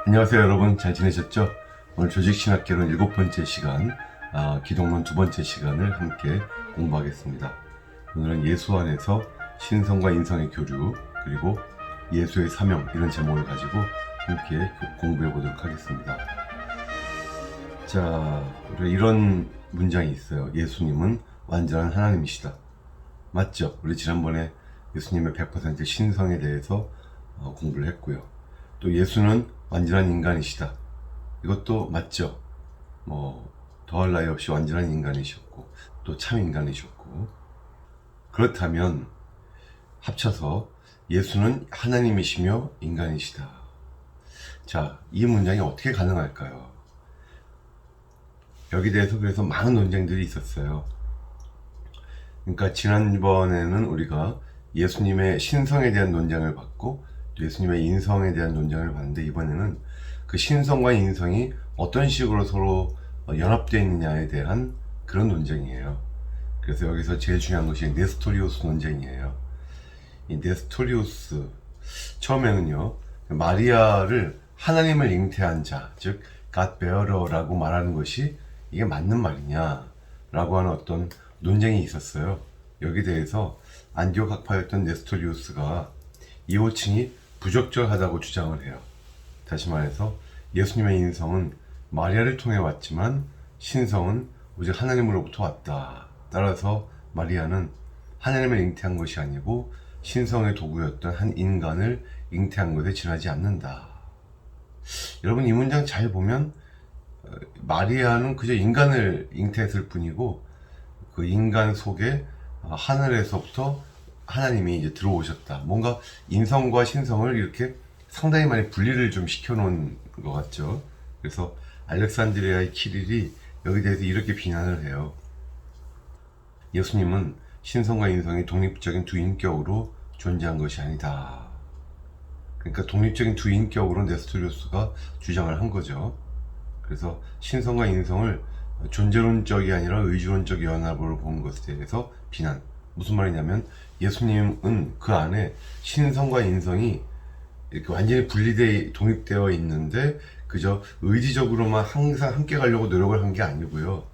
안녕하세요 여러분, 잘 지내셨죠? 오늘 조직신학개론 7번째 시간, 기독론 2번째 시간을 함께 공부하겠습니다. 오늘은 예수 안에서 신성과 인성의 교류, 그리고 예수의 사명, 이런 제목을 가지고 함께 공부해 보도록 하겠습니다. 자, 우리 이런 문장이 있어요. 예수님은 완전한 하나님이시다. 맞죠? 우리 지난번에 예수님의 100% 신성에 대해서 공부를 했고요. 또 예수는 완전한 인간이시다. 이것도 맞죠? 더할 나위 없이 완전한 인간이셨고, 또 참 인간이셨고. 그렇다면 합쳐서 예수는 하나님이시며 인간이시다. 자, 이 문장이 어떻게 가능할까요? 여기 대해서 그래서 많은 논쟁들이 있었어요. 그러니까 지난번에는 우리가 예수님의 신성에 대한 논쟁을 받고 또 예수님의 인성에 대한 논쟁을 받는데, 이번에는 그 신성과 인성이 어떤 식으로 서로 연합되어 있느냐에 대한 그런 논쟁이에요. 그래서 여기서 제일 중요한 것이 네스토리우스 논쟁이에요. 이 네스토리우스, 처음에는요, 마리아를 하나님을 잉태한 자, 즉 God bearer라고 말하는 것이 이게 맞는 말이냐 라고 하는 어떤 논쟁이 있었어요. 여기 대해서 안디옥 학파였던 네스토리우스가 이 호칭이 부적절하다고 주장을 해요. 다시 말해서 예수님의 인성은 마리아를 통해 왔지만 신성은 오직 하나님으로부터 왔다. 따라서 마리아는 하나님을 잉태한 것이 아니고 신성의 도구였던 한 인간을 잉태한 것에 지나지 않는다. 여러분, 이 문장 잘 보면 마리아는 그저 인간을 잉태했을 뿐이고, 그 인간 속에 하늘에서부터 하나님이 이제 들어오셨다. 뭔가 인성과 신성을 이렇게 상당히 많이 분리를 좀 시켜놓은 것 같죠. 그래서 알렉산드리아의 키릴이 여기 대해서 이렇게 비난을 해요. 예수님은 신성과 인성이 독립적인 두 인격으로 존재한 것이 아니다. 그러니까 독립적인 두 인격으로 네스토리우스가 주장을 한 거죠. 그래서 신성과 인성을 존재론적이 아니라 의지론적 연합으로 보는 것에 대해서 비난. 무슨 말이냐면 예수님은 그 안에 신성과 인성이 이렇게 완전히 독립되어 있는데 그저 의지적으로만 항상 함께 가려고 노력을 한 게 아니고요.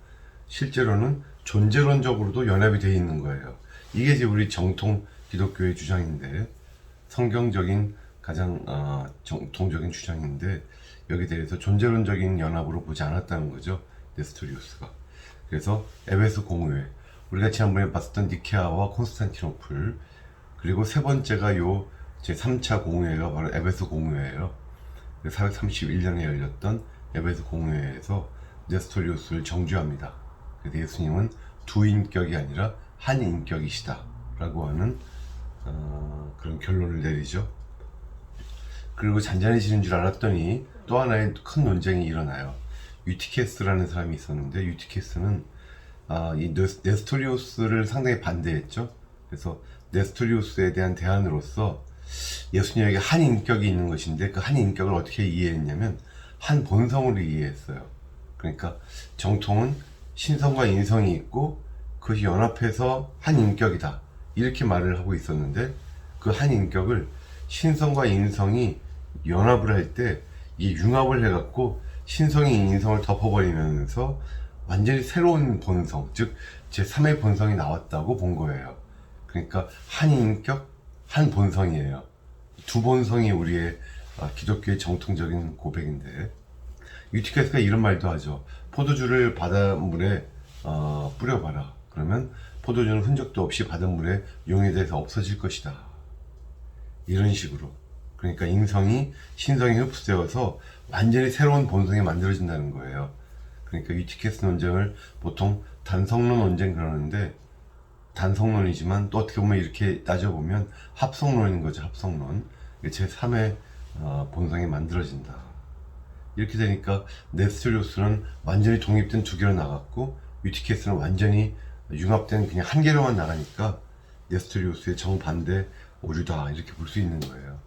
실제로는 존재론적으로도 연합이 되어 있는 거예요. 이게 이제 우리 정통 기독교의 주장인데, 성경적인 가장 정통적인 주장인데, 여기 대해서 존재론적인 연합으로 보지 않았다는 거죠, 네스토리우스가. 그래서 에베소 공의회, 우리가 지난번에 봤었던 니케아와 콘스탄티노플, 그리고 세 번째가 요 제3차 공의회가 바로 에베소 공의회예요. 431년에 열렸던 에베소 공의회에서 네스토리우스를 정죄합니다. 그래서 예수님은 두 인격이 아니라 한 인격이시다 라고 하는 그런 결론을 내리죠. 그리고 잔잔해지는 줄 알았더니 또 하나의 큰 논쟁이 일어나요. 유티케스라는 사람이 있었는데, 유티케스는 이 네스토리우스를 상당히 반대했죠. 그래서 네스토리우스에 대한 대안으로서 예수님에게 한 인격이 있는 것인데, 그 한 인격을 어떻게 이해했냐면 한 본성으로 이해했어요. 그러니까 정통은 신성과 인성이 있고 그것이 연합해서 한 인격이다, 이렇게 말을 하고 있었는데, 그 한 인격을 신성과 인성이 연합을 할 때 이 융합을 해갖고 신성이 인성을 덮어버리면서 완전히 새로운 본성, 즉 제3의 본성이 나왔다고 본 거예요. 그러니까 한 인격, 한 본성이에요. 두 본성이 우리의 기독교의 정통적인 고백인데, 유티케스가 이런 말도 하죠. 포도주를 바닷물에 뿌려봐라. 그러면 포도주는 흔적도 없이 바닷물에 용해돼서 없어질 것이다. 이런 식으로. 그러니까 인성이 신성에 흡수되어서 완전히 새로운 본성이 만들어진다는 거예요. 그러니까 유티케스 논쟁을 보통 단성론 논쟁 그러는데, 단성론이지만 또 어떻게 보면 이렇게 따져보면 합성론인 거죠. 합성론. 제3의 본성이 만들어진다. 이렇게 되니까 네스토리우스는 완전히 독립된 두 개로 나갔고, 유티케스는 완전히 융합된 그냥 한 개로만 나가니까 네스토리우스의 정반대 오류다, 이렇게 볼 수 있는 거예요.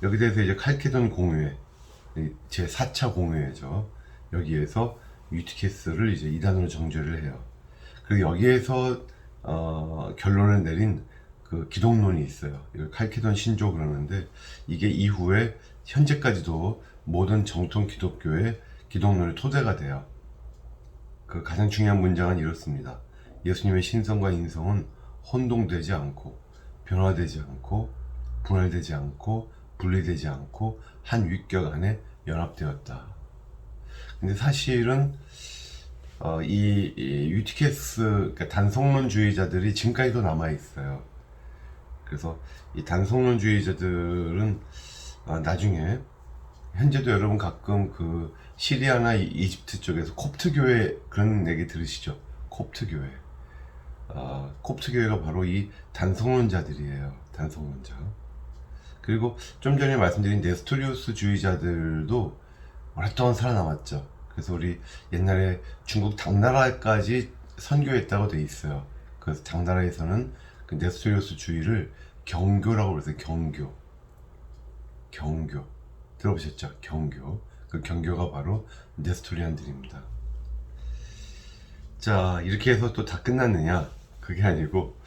여기 대해서 이제 칼케돈 공의회, 제4차 공의회죠. 여기에서 유티케스를 이제 이단으로 정죄를 해요. 그리고 여기에서 결론을 내린 그 기독론이 있어요. 이걸 칼케돈 신조 그러는데, 이게 이후에 현재까지도 모든 정통 기독교의 기독론의 토대가 돼요. 그 가장 중요한 문장은 이렇습니다. 예수님의 신성과 인성은 혼동되지 않고 변화되지 않고 분할되지 않고 분리되지 않고 한 위격 안에 연합되었다. 근데 사실은 이 유티케스, 그러니까 단성론주의자들이 지금까지도 남아 있어요. 그래서 이 단성론주의자들은 나중에 현재도 여러분 가끔 그 시리아나 이집트 쪽에서 콥트 교회 그런 얘기 들으시죠? 콥트 교회. 콥트 교회가 바로 이 단성론자들이에요. 단성론자. 그리고 좀 전에 말씀드린 네스토리우스 주의자들도 오랫동안 살아남았죠. 그래서 우리 옛날에 중국 당나라까지 선교했다고 돼 있어요. 그래서 당나라에서는 그 네스토리우스 주의를 경교라고 그러세요. 경교 들어보셨죠? 경교. 그 경교가 바로 네스토리안들입니다. 자, 이렇게 해서 또 다 끝났느냐? 그게 아니고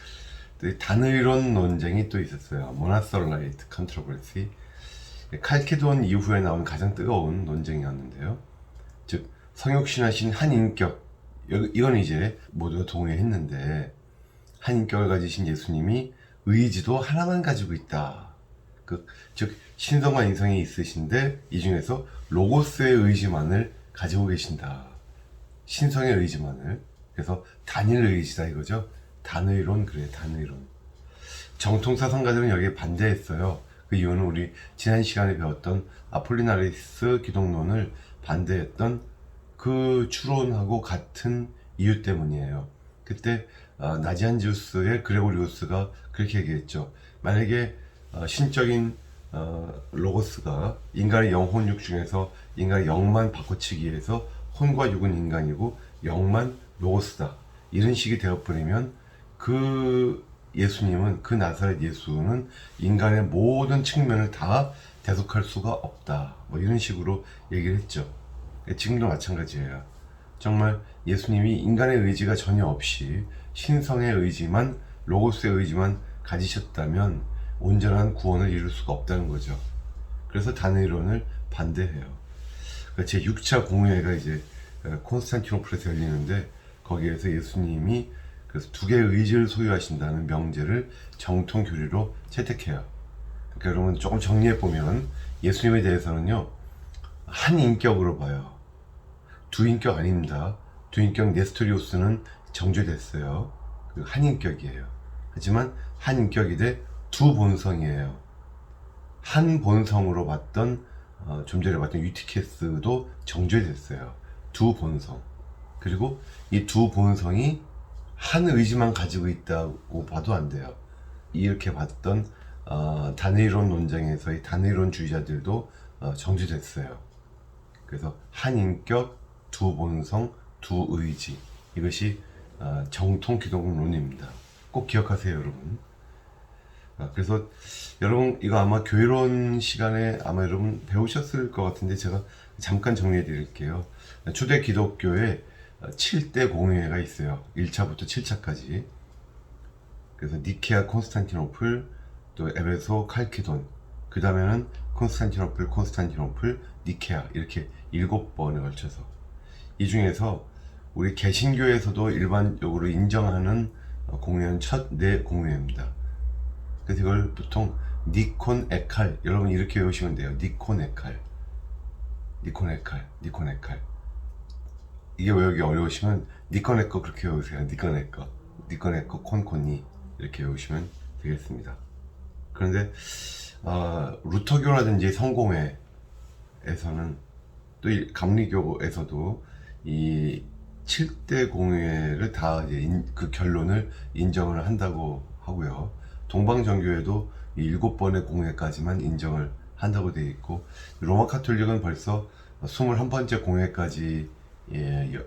또 단의론 논쟁이 또 있었어요. 모나솔라이트 컨트로버시. 칼케돈 이후에 나온 가장 뜨거운 논쟁이었는데요. 즉 성육신하신 한 인격, 이건 이제 모두가 동의했는데 한 인격을 가지신 예수님이 의지도 하나만 가지고 있다. 즉 신성과 인성이 있으신데 이 중에서 로고스의 의지만을 가지고 계신다. 신성의 의지만을. 그래서 단일 의지다 이거죠. 단의론. 그래, 단의론. 정통사상가들은 여기에 반대했어요. 그 이유는 우리 지난 시간에 배웠던 아폴리나리스 기독론을 반대했던 그 추론하고 같은 이유 때문이에요. 그때 나지안지우스의 그레고리우스가 그렇게 얘기했죠. 만약에 신적인 로고스가 인간의 영혼 육 중에서 인간의 영만 바꿔치기 위해서 혼과 육은 인간이고 영만 로고스다, 이런 식이 되어버리면 그 예수님은, 그 나사렛 예수는 인간의 모든 측면을 다 대속할 수가 없다, 뭐 이런 식으로 얘기를 했죠. 지금도 마찬가지예요. 정말 예수님이 인간의 의지가 전혀 없이 신성의 의지만, 로고스의 의지만 가지셨다면 온전한 구원을 이룰 수가 없다는 거죠. 그래서 단의론을 반대해요. 제 6차 공회가 이제 콘스탄티노플에서 열리는데 거기에서 예수님이 그래서 두 개의 의지를 소유하신다는 명제를 정통 교리로 채택해요. 그러니까 여러분 조금 정리해 보면 예수님에 대해서는요, 한 인격으로 봐요. 두 인격 아닙니다. 두 인격 네스토리우스는 정죄됐어요. 한 인격이에요. 하지만 한 인격이 돼 두 본성이에요. 한 본성으로 봤던 좀 전에 봤던 유티케스도 정죄됐어요. 두 본성. 그리고 이 두 본성이 한 의지만 가지고 있다고 봐도 안 돼요. 이렇게 봤던 단의론 논쟁에서의 단의론 주의자들도 정죄됐어요. 그래서 한 인격, 두 본성, 두 의지, 이것이 정통 기독론입니다. 꼭 기억하세요, 여러분. 그래서 여러분 이거 아마 교회론 시간에 아마 여러분 배우셨을 것 같은데 제가 잠깐 정리해 드릴게요. 초대 기독교에 7대 공회가 있어요. 1차부터 7차까지. 그래서 니케아, 콘스탄티노플, 또 에베소, 칼케돈, 그 다음에는 콘스탄티노플, 니케아, 이렇게 7번에 걸쳐서. 이 중에서 우리 개신교에서도 일반적으로 인정하는 공회는 첫 4공회입니다. 그래서 이걸 보통 니콘 에칼, 여러분 이렇게 외우시면 돼요. 니콘 에칼. 이게 외우기 어려우시면 니꺼네꺼 그렇게 외우세요. 니꺼네꺼 콘코니 이렇게 외우시면 되겠습니다. 그런데 루터교라든지 성공회에서는, 또 감리교에서도 이 7대 공회를 다 그 결론을 인정을 한다고 하고요. 동방정교회도 이 7번의 공회까지만 인정을 한다고 되어 있고, 로마 카톨릭은 벌써 21번째 공회까지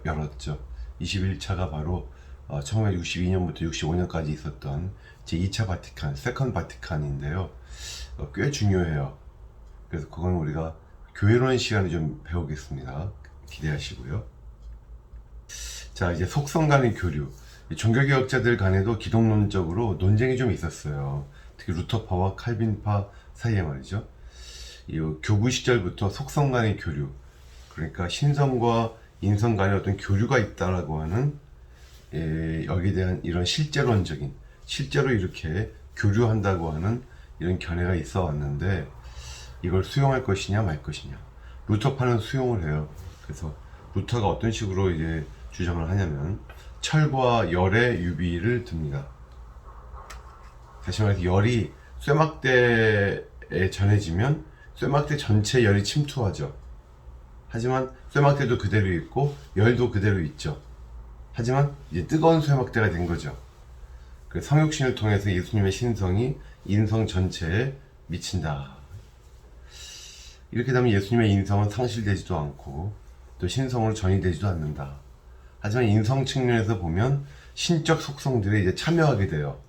열었죠. 21차가 바로 1962년부터 65년까지 있었던 제2차 바티칸, 세컨 바티칸인데요. 꽤 중요해요. 그래서 그건 우리가 교회론 시간에 좀 배우겠습니다. 기대하시고요. 자, 이제 속성 간의 교류. 종교개혁자들 간에도 기독론적으로 논쟁이 좀 있었어요. 특히 루터파와 칼빈파 사이에 말이죠. 이 교부 시절부터 속성 간의 교류, 그러니까 신성과 인성 간의 어떤 교류가 있다라고 하는 여기에 대한 이런 실제로 이렇게 교류한다고 하는 이런 견해가 있어 왔는데, 이걸 수용할 것이냐 말 것이냐. 루터파는 수용을 해요. 그래서 루터가 어떤 식으로 이제 주장을 하냐면, 철과 열의 유비를 듭니다. 다시 말해서 열이 쇠막대에 전해지면 쇠막대 전체 열이 침투하죠. 하지만 쇠막대도 그대로 있고 열도 그대로 있죠. 하지만 이제 뜨거운 쇠막대가 된 거죠. 그 성육신을 통해서 예수님의 신성이 인성 전체에 미친다. 이렇게 되면 예수님의 인성은 상실되지도 않고 또 신성으로 전이되지도 않는다. 하지만 인성 측면에서 보면 신적 속성들이 이제 참여하게 돼요.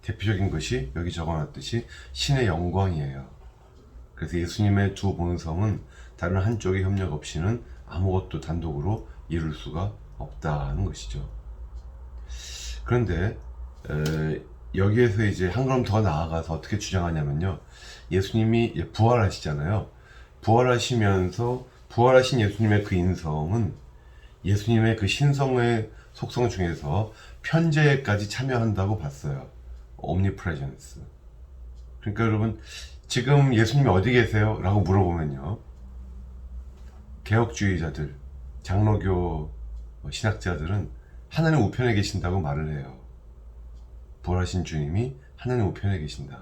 대표적인 것이 여기 적어놨듯이 신의 영광이에요. 그래서 예수님의 두 본성은 다른 한쪽의 협력 없이는 아무것도 단독으로 이룰 수가 없다는 것이죠. 그런데 여기에서 이제 한 걸음 더 나아가서 어떻게 주장하냐면요, 예수님이 부활하시잖아요. 부활하시면서 부활하신 예수님의 그 인성은 예수님의 그 신성의 속성 중에서 편재까지 참여한다고 봤어요. 옴니프레젠스. 그러니까 여러분, 지금 예수님이 어디 계세요? 라고 물어보면요, 개혁주의자들, 장로교 신학자들은 하나님 우편에 계신다고 말을 해요. 부활하신 주님이 하나님 우편에 계신다.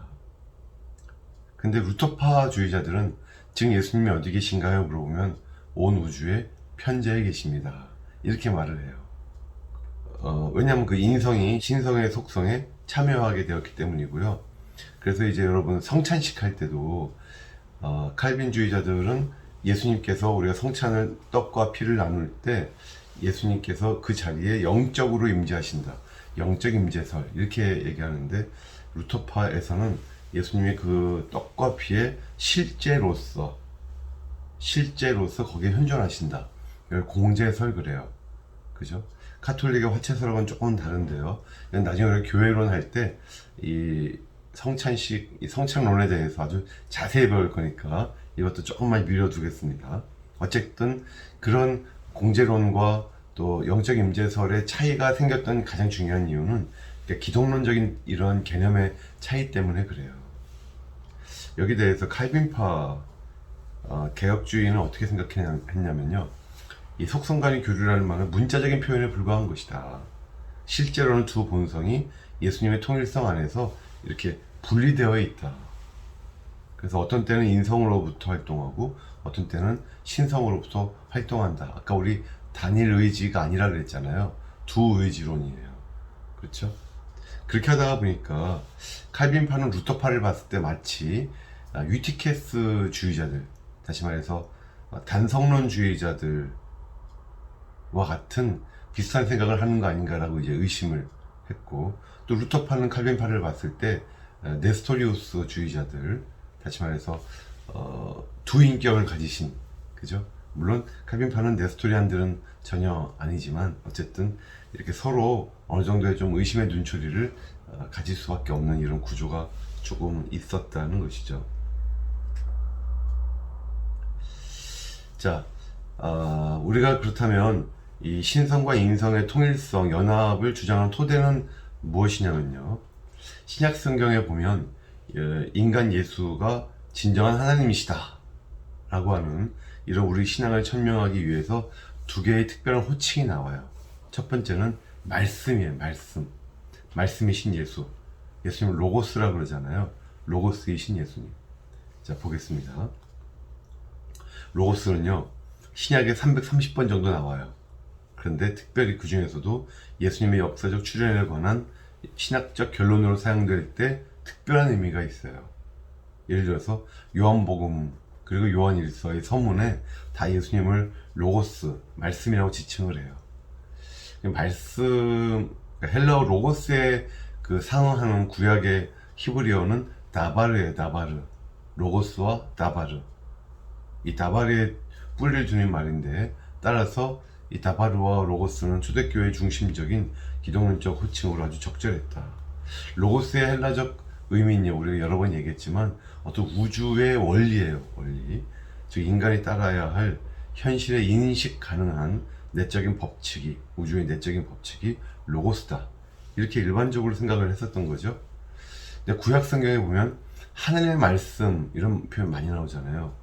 근데 루터파주의자들은 지금 예수님이 어디 계신가요? 물어보면 온 우주에 편재에 계십니다. 이렇게 말을 해요. 왜냐하면 그 인성이 신성의 속성에 참여하게 되었기 때문이고요. 그래서 이제 여러분 성찬식 할 때도 칼빈주의자들은 예수님께서 우리가 성찬을 떡과 피를 나눌 때 예수님께서 그 자리에 영적으로 임재하신다. 영적 임재설 이렇게 얘기하는데, 루터파에서는 예수님의 그 떡과 피의 실제로서 거기에 현존하신다. 이걸 공제설 그래요. 그죠? 카톨릭의 화채설하고는 조금 다른데요. 나중에 우리가 교회론 할 때 이 성찬식, 이 성찬론에 대해서 아주 자세히 배울 거니까 이것도 조금만 미뤄두겠습니다. 어쨌든 그런 공제론과 또 영적 임재설의 차이가 생겼던 가장 중요한 이유는 기독론적인 이런 개념의 차이 때문에 그래요. 여기 대해서 칼빈파 개혁주의는 어떻게 생각했냐면요, 이 속성 간의 교류라는 말은 문자적인 표현에 불과한 것이다. 실제로는 두 본성이 예수님의 통일성 안에서 이렇게 분리되어 있다. 그래서 어떤 때는 인성으로부터 활동하고 어떤 때는 신성으로부터 활동한다. 아까 우리 단일 의지가 아니라 그랬잖아요. 두 의지론이에요. 그렇죠? 그렇게 하다가 보니까 칼빈파는 루터파를 봤을 때 마치 유티케스 주의자들, 다시 말해서 단성론주의자들과 같은 비슷한 생각을 하는 거 아닌가라고 이제 의심을 했고, 또 루터파는 칼빈파를 봤을 때 네스토리우스 주의자들, 다시 말해서 두 인격을 가지신, 그죠? 물론 칼빈파는 네스토리안들은 전혀 아니지만 어쨌든 이렇게 서로 어느 정도의 좀 의심의 눈초리를 가질 수밖에 없는 이런 구조가 조금 있었다는 것이죠. 자, 우리가 그렇다면 이 신성과 인성의 통일성, 연합을 주장하는 토대는 무엇이냐면요, 신약 성경에 보면 인간 예수가 진정한 하나님이시다 라고 하는 이런 우리 신앙을 천명하기 위해서 두 개의 특별한 호칭이 나와요. 첫 번째는 말씀이에요. 말씀이신 예수. 예수님 로고스라고 그러잖아요. 로고스이신 예수님. 자, 보겠습니다. 로고스는요, 신약에 330번 정도 나와요. 그런데 특별히 그 중에서도 예수님의 역사적 출현에 관한 신학적 결론으로 사용될 때 특별한 의미가 있어요. 예를 들어서 요한복음 그리고 요한일서의 서문에 다 예수님을 로고스, 말씀이라고 지칭을 해요. 말씀, 헬라어 로고스에 그 상응하는 구약의 히브리어는 다바르예요. 다바르. 로고스와 다바르. 이 다바르에 뿌리를 두는 말인데, 따라서 이 다바르와 로고스는 초대교회의 중심적인 기독론적 호칭으로 아주 적절했다. 로고스의 헬라적 의미있냐 우리가 여러 번 얘기했지만 어떤 우주의 원리예요. 원리. 즉 인간이 따라야 할 현실에 인식 가능한 내적인 법칙이, 우주의 내적인 법칙이 로고스다, 이렇게 일반적으로 생각을 했었던 거죠. 근데 구약 성경에 보면 하나님의 말씀 이런 표현 많이 나오잖아요.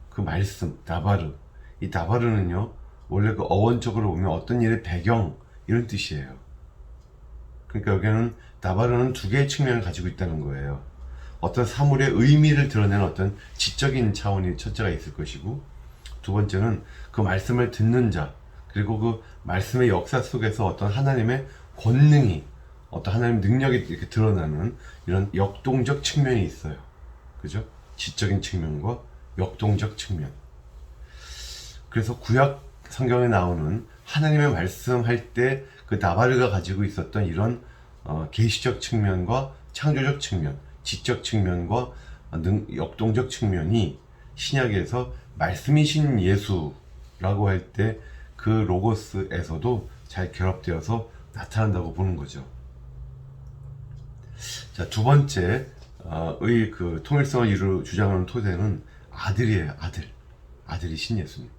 그 말씀, 다바르. 이 다바르는요, 원래 그 어원적으로 보면 어떤 일의 배경 이런 뜻이에요. 그러니까 여기는 다바르는 두 개의 측면을 가지고 있다는 거예요. 어떤 사물의 의미를 드러내는 어떤 지적인 차원이 첫째가 있을 것이고, 두 번째는 그 말씀을 듣는 자, 그리고 그 말씀의 역사 속에서 어떤 하나님의 권능이, 어떤 하나님 능력이 이렇게 드러나는 이런 역동적 측면이 있어요. 그죠? 지적인 측면과 역동적 측면. 그래서 구약 성경에 나오는 하나님의 말씀할 때 그 나바르가 가지고 있었던 이런 계시적 측면과 창조적 측면, 지적 측면과 역동적 측면이 신약에서 말씀이신 예수라고 할 때 그 로고스에서도 잘 결합되어서 나타난다고 보는 거죠. 자, 두 번째 의 그 통일성을 주장하는 토대는 아들이에요. 아들이 신 예수님.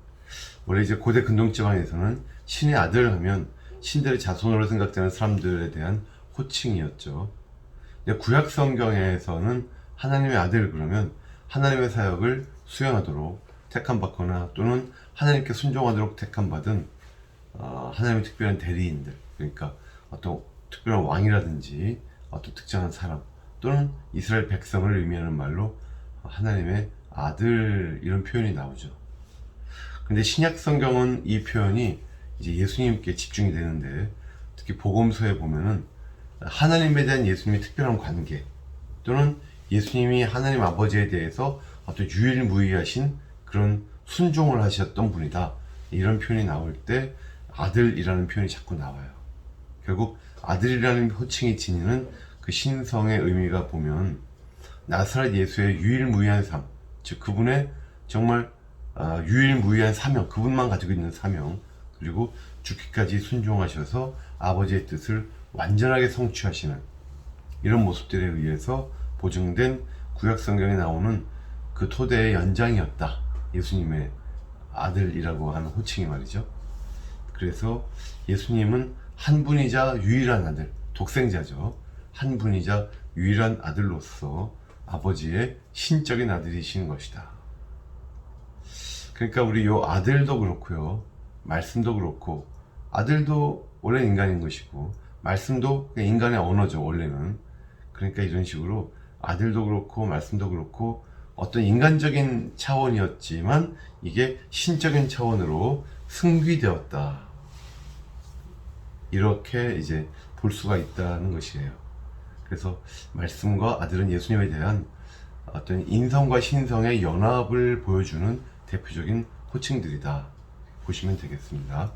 원래 이제 고대 근동지방에서는 신의 아들 하면 신들의 자손으로 생각되는 사람들에 대한 호칭이었죠. 근데 구약 성경에서는 하나님의 아들 그러면 하나님의 사역을 수행하도록 택함받거나 또는 하나님께 순종하도록 택함받은 하나님의 특별한 대리인들, 그러니까 어떤 특별한 왕이라든지 어떤 특정한 사람 또는 이스라엘 백성을 의미하는 말로 하나님의 아들, 이런 표현이 나오죠. 근데 신약 성경은 이 표현이 이제 예수님께 집중이 되는데, 특히 복음서에 보면은 하나님에 대한 예수님의 특별한 관계 또는 예수님이 하나님 아버지에 대해서 어떤 유일무이하신 그런 순종을 하셨던 분이다, 이런 표현이 나올 때 아들이라는 표현이 자꾸 나와요. 결국 아들이라는 호칭이 지니는 그 신성의 의미가 보면 나사렛 예수의 유일무이한 삶, 즉 그분의 정말 유일무이한 사명, 그분만 가지고 있는 사명, 그리고 죽기까지 순종하셔서 아버지의 뜻을 완전하게 성취하시는 이런 모습들에 의해서 보증된 구약 성경에 나오는 그 토대의 연장이었다, 예수님의 아들이라고 하는 호칭이 말이죠. 그래서 예수님은 한 분이자 유일한 아들, 독생자죠. 한 분이자 유일한 아들로서 아버지의 신적인 아들이신 것이다. 그러니까 우리 요 아들도 그렇고요, 말씀도 그렇고, 아들도 원래 인간인 것이고 말씀도 그냥 인간의 언어죠, 원래는. 그러니까 이런 식으로 아들도 그렇고 말씀도 그렇고 어떤 인간적인 차원이었지만 이게 신적인 차원으로 승귀되었다, 이렇게 이제 볼 수가 있다는 것이에요. 그래서 말씀과 아들은 예수님에 대한 어떤 인성과 신성의 연합을 보여주는 대표적인 호칭들이다 보시면 되겠습니다.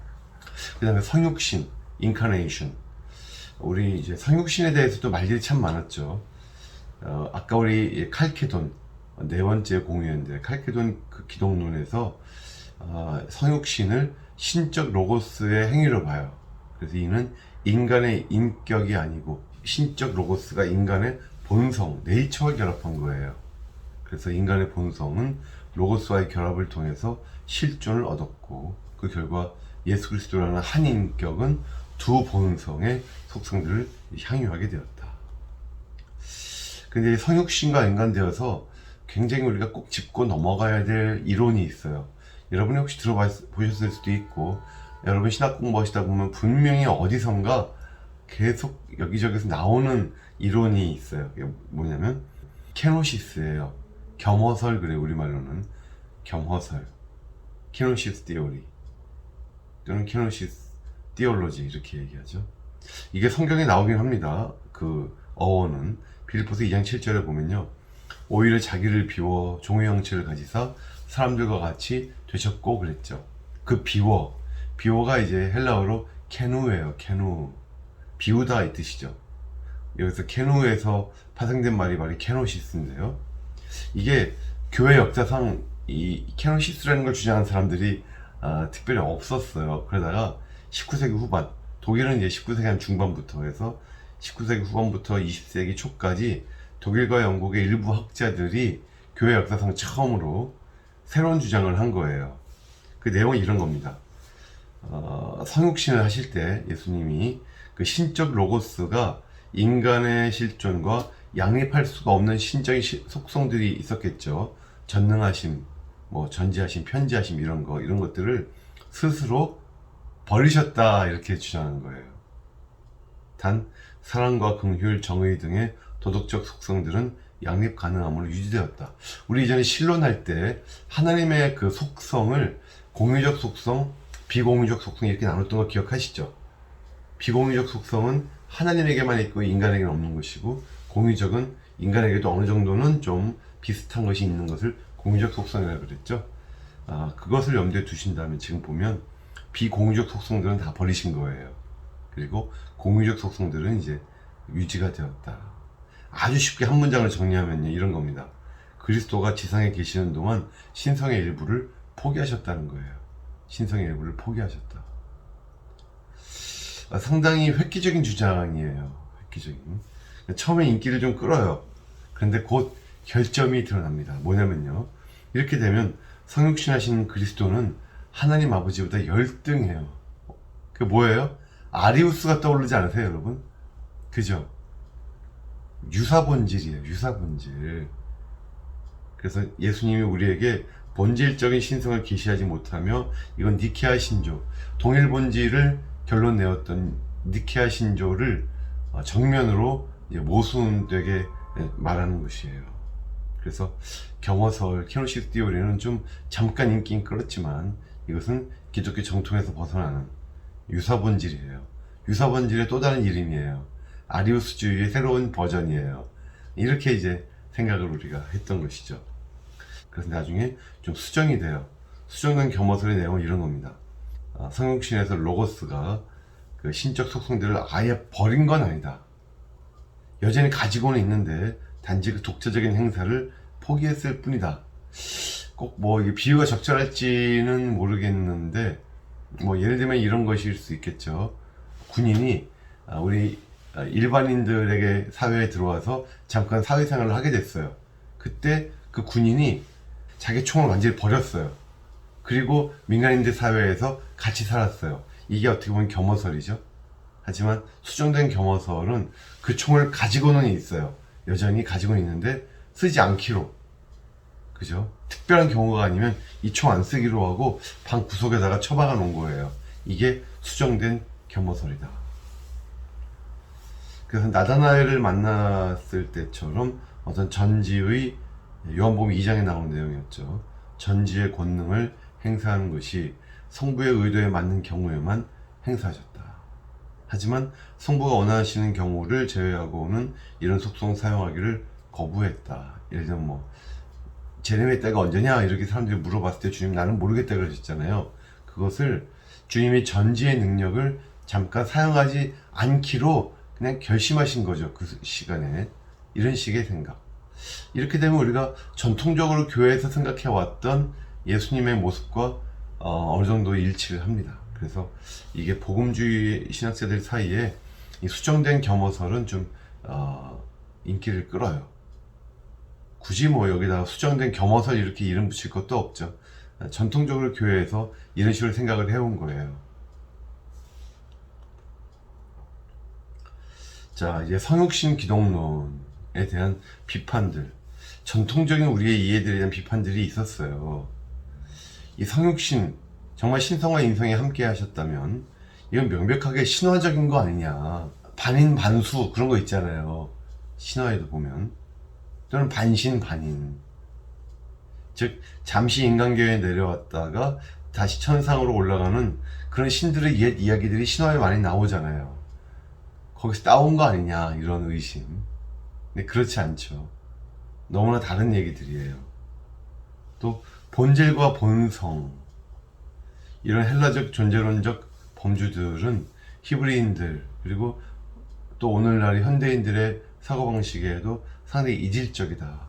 그 다음에 성육신, 인카네이션. 우리 이제 성육신에 대해서도 말들이 참 많았죠. 아까 우리 칼케돈 네 번째 공유인데, 칼케돈 그 기독론에서 성육신을 신적 로고스의 행위로 봐요. 그래서 이는 인간의 인격이 아니고 신적 로고스가 인간의 본성, 네이처와 결합한 거예요. 그래서 인간의 본성은 로고스와의 결합을 통해서 실존을 얻었고, 그 결과 예수 그리스도라는 한 인격은 두 본성의 속성들을 향유하게 되었다. 근데 성육신과 연관되어서 굉장히 우리가 꼭 짚고 넘어가야 될 이론이 있어요. 여러분이 혹시 들어보셨을 수도 있고, 여러분 신학 공부하시다 보면 분명히 어디선가 계속 여기저기서 나오는 이론이 있어요. 이게 뭐냐면 케노시스예요. 겸허설, 그래 우리말로는 겸허설, 케노시스 티오리 또는 케노시스 티올로지, 이렇게 얘기하죠. 이게 성경에 나오긴 합니다. 그 어원은 빌립보서 2장 7절에 보면요, 오히려 자기를 비워 종의 형체를 가지사 사람들과 같이 되셨고 그랬죠. 그 비워가 이제 헬라어로 케누예요. 케누, 비우다 이 뜻이죠. 여기서 케누에서 파생된 말이 바로 케노시스인데요, 이게 교회 역사상 이 케노시스라는 걸 주장한 사람들이 특별히 없었어요. 그러다가 19세기 후반, 독일은 이제 19세기 한 중반부터 해서 19세기 후반부터 20세기 초까지 독일과 영국의 일부 학자들이 교회 역사상 처음으로 새로운 주장을 한 거예요. 그 내용은 이런 겁니다. 성육신을 하실 때 예수님이 그 신적 로고스가 인간의 실존과 양립할 수가 없는 신적인 속성들이 있었겠죠. 전능하심, 뭐 전지하심, 편지하심 이런 것들을 스스로 버리셨다 이렇게 주장한 거예요. 단 사랑과 긍휼, 정의 등의 도덕적 속성들은 양립 가능함으로 유지되었다. 우리 이전에 신론할 때 하나님의 그 속성을 공유적 속성, 비공유적 속성 이렇게 나눴던 거 기억하시죠? 비공유적 속성은 하나님에게만 있고 인간에게는 없는 것이고, 공유적은 인간에게도 어느 정도는 좀 비슷한 것이 있는 것을 공유적 속성이라고 그랬죠. 그것을 염두에 두신다면 지금 보면 비공유적 속성들은 다 버리신 거예요. 그리고 공유적 속성들은 이제 유지가 되었다. 아주 쉽게 한 문장을 정리하면요, 이런 겁니다. 그리스도가 지상에 계시는 동안 신성의 일부를 포기하셨다는 거예요. 신성의 일부를 포기하셨다. 상당히 획기적인 주장이에요. 획기적인. 처음에 인기를 좀 끌어요. 그런데 곧 결점이 드러납니다. 뭐냐면요, 이렇게 되면 성육신 하신 그리스도는 하나님 아버지보다 열등해요. 그 뭐예요? 아리우스가 떠오르지 않으세요, 여러분? 그죠? 유사본질이에요. 유사본질. 그래서 예수님이 우리에게 본질적인 신성을 계시하지 못하며, 이건 니케아 신조, 동일 본질을 결론 내었던 니케아 신조를 정면으로 모순되게 말하는 것이에요. 그래서 경어설, 케노시스 띠오리는 좀 잠깐 인기는 끌었지만 이것은 기독교 정통에서 벗어나는 유사본질이에요. 유사본질의 또 다른 이름이에요. 아리우스주의의 새로운 버전이에요. 이렇게 이제 생각을 우리가 했던 것이죠. 그래서 나중에 좀 수정이 돼요. 수정된 겸허설의 내용은 이런 겁니다. 성육신에서 로고스가 그 신적 속성들을 아예 버린 건 아니다. 여전히 가지고는 있는데 단지 그 독자적인 행사를 포기했을 뿐이다. 꼭 뭐 이게 비유가 적절할지는 모르겠는데, 뭐 예를 들면 이런 것일 수 있겠죠. 군인이 우리 일반인들에게 사회에 들어와서 잠깐 사회생활을 하게 됐어요. 그때 그 군인이 자기 총을 완전히 버렸어요. 그리고 민간인들 사회에서 같이 살았어요. 이게 어떻게 보면 겸허설이죠. 하지만 수정된 겸허설은 그 총을 가지고는 있어요. 여전히 가지고는 있는데 쓰지 않기로, 그죠? 특별한 경우가 아니면 이 총 안 쓰기로 하고 방 구석에다가 처박아 놓은 거예요. 이게 수정된 겸허설이다. 그래서 나다나엘을 만났을 때처럼 어떤 전지의, 요한복음 2장에 나오는 내용이었죠. 전지의 권능을 행사하는 것이 성부의 의도에 맞는 경우에만 행사하셨다. 하지만 성부가 원하시는 경우를 제외하고는 이런 속성 사용하기를 거부했다. 예를 들면 뭐 제рем의 때가 언제냐 이렇게 사람들이 물어봤을 때 주님 나는 모르겠다 그러셨잖아요. 그것을 주님이 전지의 능력을 잠깐 사용하지 않기로 그냥 결심하신 거죠. 그 시간에. 이런 식의 생각. 이렇게 되면 우리가 전통적으로 교회에서 생각해왔던 예수님의 모습과 어느 정도 일치를 합니다. 그래서 이게 복음주의 신학자들 사이에 이 수정된 겸허설은 좀 인기를 끌어요. 굳이 뭐 여기다가 수정된 겸허설 이렇게 이름 붙일 것도 없죠. 전통적으로 교회에서 이런 식으로 생각을 해온 거예요. 자, 이제 성육신 기독론에 대한 비판들, 전통적인 우리의 이해들에 대한 비판들이 있었어요. 이 성육신, 정말 신성과 인성이 함께 하셨다면 이건 명백하게 신화적인 거 아니냐. 반인 반수 그런 거 있잖아요. 신화에도 보면. 또는 반신 반인. 즉 잠시 인간계에 내려왔다가 다시 천상으로 올라가는 그런 신들의 옛 이야기들이 신화에 많이 나오잖아요. 거기서 따온 거 아니냐 이런 의심. 근데 그렇지 않죠. 너무나 다른 얘기들이에요. 또 본질과 본성, 이런 헬라적 존재론적 범주들은 히브리인들 그리고 또 오늘날의 현대인들의 사고방식에도 상당히 이질적이다.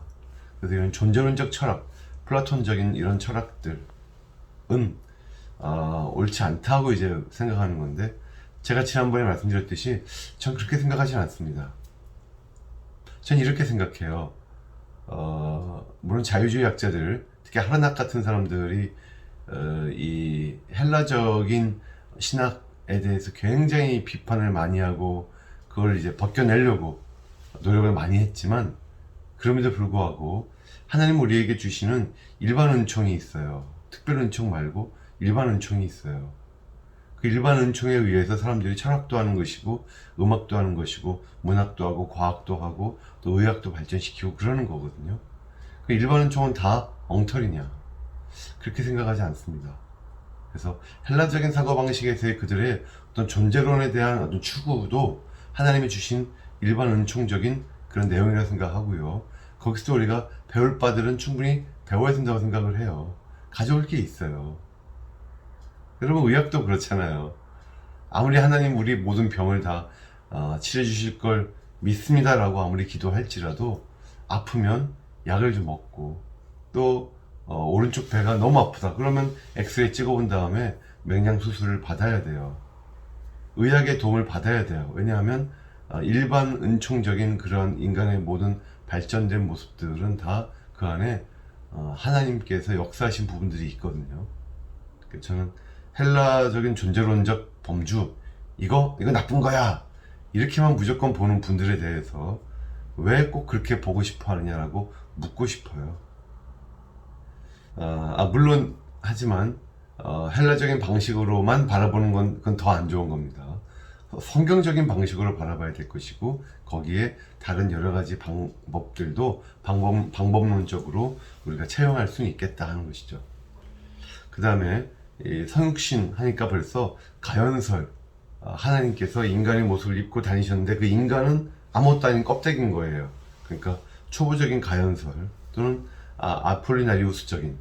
그래서 이런 존재론적 철학, 플라톤적인 이런 철학들은 옳지 않다고 이제 생각하는 건데, 제가 지난번에 말씀드렸듯이 전 그렇게 생각하지 않습니다. 전 이렇게 생각해요. 물론 자유주의 학자들, 특히 하르낙 같은 사람들이 이 헬라적인 신학에 대해서 굉장히 비판을 많이 하고 그걸 이제 벗겨내려고 노력을 많이 했지만, 그럼에도 불구하고 하나님 우리에게 주시는 일반 은총이 있어요. 특별 은총 말고 일반 은총이 있어요. 그 일반 은총에 의해서 사람들이 철학도 하는 것이고 음악도 하는 것이고 문학도 하고 과학도 하고 또 의학도 발전시키고 그러는 거거든요. 그 일반 은총은 다 엉터리냐? 그렇게 생각하지 않습니다. 그래서 헬라적인 사고방식에서의 그들의 어떤 존재론에 대한 어떤 추구도 하나님이 주신 일반 은총적인 그런 내용이라고 생각하고요. 거기서 우리가 배울 바들은 충분히 배워야 된다고 생각을 해요. 가져올 게 있어요. 여러분, 의학도 그렇잖아요. 아무리 하나님 우리 모든 병을 다 치료해 주실 걸 믿습니다라고 아무리 기도할지라도 아프면 약을 좀 먹고, 또 오른쪽 배가 너무 아프다 그러면 엑스레이 찍어본 다음에 맹장 수술을 받아야 돼요. 의학의 도움을 받아야 돼요. 왜냐하면 일반 은총적인 그런 인간의 모든 발전된 모습들은 다 그 안에 하나님께서 역사하신 부분들이 있거든요. 저는 헬라적인 존재론적 범주, 이거 나쁜 거야, 이렇게만 무조건 보는 분들에 대해서 왜 꼭 그렇게 보고 싶어 하느냐라고 묻고 싶어요. 물론 하지만 헬라적인 방식으로만 바라보는 건 그건 더 안 좋은 겁니다. 성경적인 방식으로 바라봐야 될 것이고, 거기에 다른 여러 가지 방법들도 방법론적으로 우리가 채용할 수 있겠다 하는 것이죠. 그 다음에 성육신 하니까 벌써 가연설, 하나님께서 인간의 모습을 입고 다니셨는데 그 인간은 아무것도 아닌 껍데기인 거예요. 그러니까 초보적인 가연설 또는 아폴리나리우스적인,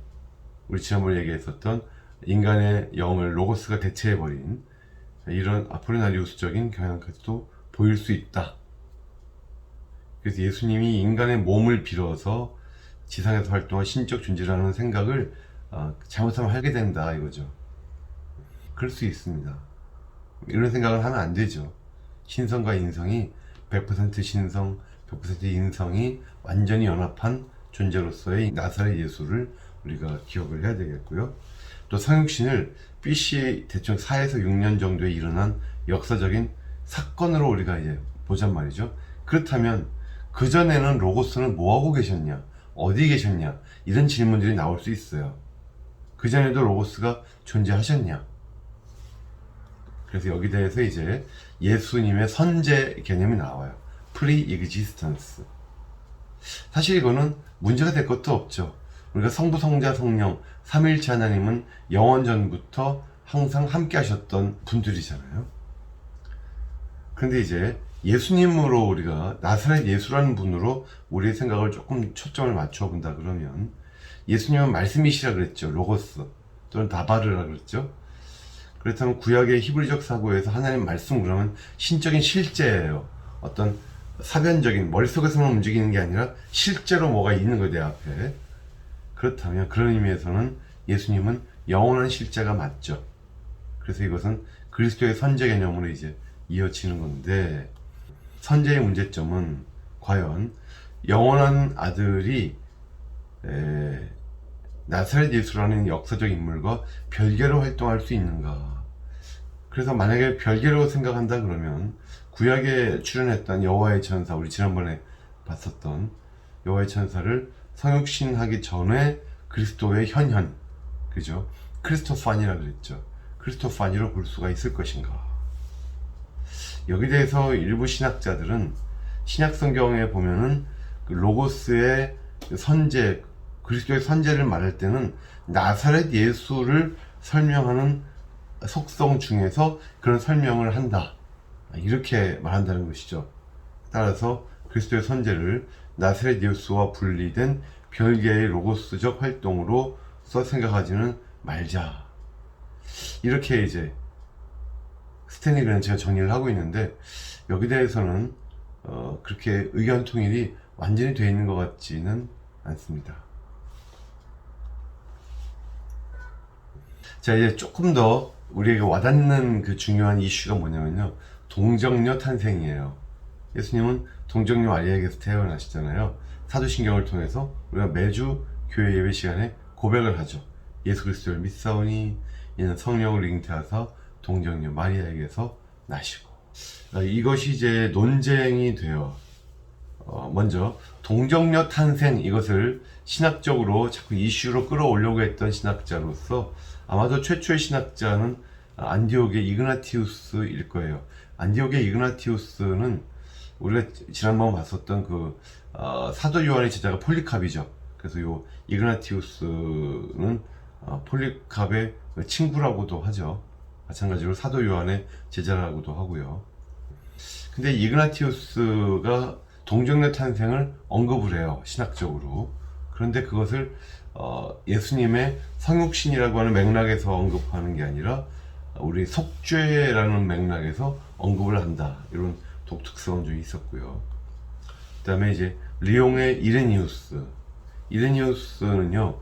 우리 지난번에 얘기했었던 인간의 영을 로고스가 대체해버린 이런 아폴리나리우스적인 경향까지도 보일 수 있다. 그래서 예수님이 인간의 몸을 빌어서 지상에서 활동한 신적 존재라는 생각을 잘못하면 하게 된다 이거죠. 그럴 수 있습니다. 이런 생각을 하면 안 되죠. 신성과 인성이 100% 신성, 100% 인성이 완전히 연합한 존재로서의 나사렛 예수를 우리가 기억을 해야 되겠고요. 또 성육신을 BC 대충 4에서 6년 정도에 일어난 역사적인 사건으로 우리가 이제 보잔 말이죠. 그렇다면 그전에는 로고스는 뭐하고 계셨냐? 어디 계셨냐? 이런 질문들이 나올 수 있어요. 그전에도 로고스가 존재하셨냐? 그래서 여기 대해서 이제 예수님의 선제 개념이 나와요. pre-existence. 사실 이거는 문제가 될 것도 없죠. 우리가 성부, 성자, 성령, 삼위일체 하나님은 영원 전부터 항상 함께 하셨던 분들이잖아요. 근데 이제 예수님으로 우리가 나사렛 예수라는 분으로 우리의 생각을 조금 초점을 맞춰 본다 그러면, 예수님은 말씀이시라 그랬죠. 로고스 또는 다바르라 그랬죠. 그렇다면 구약의 히브리적 사고에서 하나님 말씀 그러면 신적인 실제예요. 어떤 사변적인 머릿속에서만 움직이는 게 아니라 실제로 뭐가 있는 거예요, 내 앞에. 그렇다면 그런 의미에서는 예수님은 영원한 실제가 맞죠. 그래서 이것은 그리스도의 선제 개념으로 이제 이어지는 건데, 선제의 문제점은 과연 영원한 아들이 나사렛 예수라는 역사적 인물과 별개로 활동할 수 있는가? 그래서 만약에 별개로 생각한다 그러면 구약에 출연했던 여호와의 천사, 우리 지난번에 봤었던 여호와의 천사를 성육신하기 전에 그리스도의 현현, 그죠? 크리스토파니라 그랬죠. 크리스토파니로 볼 수가 있을 것인가? 여기 대해서 일부 신학자들은 신약 성경에 보면은 그 로고스의 선제, 그리스도의 선제를 말할 때는 나사렛 예수를 설명하는 속성 중에서 그런 설명을 한다, 이렇게 말한다는 것이죠. 따라서 그리스도의 선제를 나사렛 예수와 분리된 별개의 로고스적 활동으로서 생각하지는 말자, 이렇게 이제 스탠리 그랜츠가 정리를 하고 있는데, 여기 대해서는 그렇게 의견 통일이 완전히 되어 있는 것 같지는 않습니다. 자, 이제 조금 더 우리에게 와닿는 그 중요한 이슈가 뭐냐면요. 동정녀 탄생이에요. 예수님은 동정녀 마리아에게서 태어나시잖아요. 사도신경을 통해서 우리가 매주 교회 예배 시간에 고백을 하죠. 예수 그리스도를 믿사오니 이는 성령을 잉태하사 동정녀 마리아에게서 나시고. 이것이 이제 논쟁이 돼요. 먼저 동정녀 탄생, 이것을 신학적으로 자꾸 이슈로 끌어올려고 했던 신학자로서 아마도 최초의 신학자는 안디옥의 이그나티우스일 거예요. 안디옥의 이그나티우스는 우리가 지난번 봤었던 그 사도 요한의 제자가 폴리캅이죠. 그래서 요 이그나티우스는 폴리캅의 친구라고도 하죠. 마찬가지로 사도 요한의 제자라고도 하고요. 근데 이그나티우스가 동정녀 탄생을 언급을 해요, 신학적으로. 그런데 그것을 예수님의 성육신이라고 하는 맥락에서 언급하는 게 아니라 우리 속죄라는 맥락에서 언급을 한다, 이런 독특성은 좀 있었고요. 그 다음에 이제 리옹의 이레니우스는요,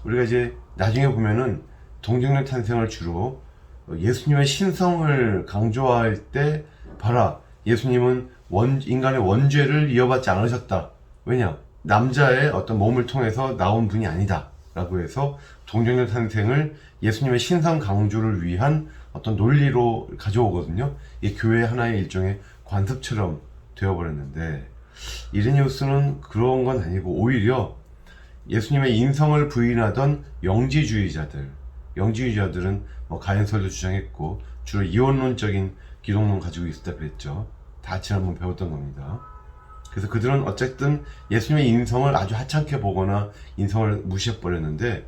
우리가 이제 나중에 보면은 동정녀 탄생을 주로 예수님의 신성을 강조할 때, 봐라, 예수님은 인간의 원죄를 이어받지 않으셨다. 왜냐? 남자의 어떤 몸을 통해서 나온 분이 아니다 라고 해서 동정녀 탄생을 예수님의 신성 강조를 위한 어떤 논리로 가져오거든요. 이게 교회의 하나의 일종의 관습처럼 되어버렸는데, 이레니우스는 그런 건 아니고 오히려 예수님의 인성을 부인하던 영지주의자들은 뭐 가hen설도 주장했고 주로 이원론적인 기독론 가지고 있었다 그랬죠. 다 지난번 배웠던 겁니다. 그래서 그들은 어쨌든 예수님의 인성을 아주 하찮게 보거나 인성을 무시해버렸는데,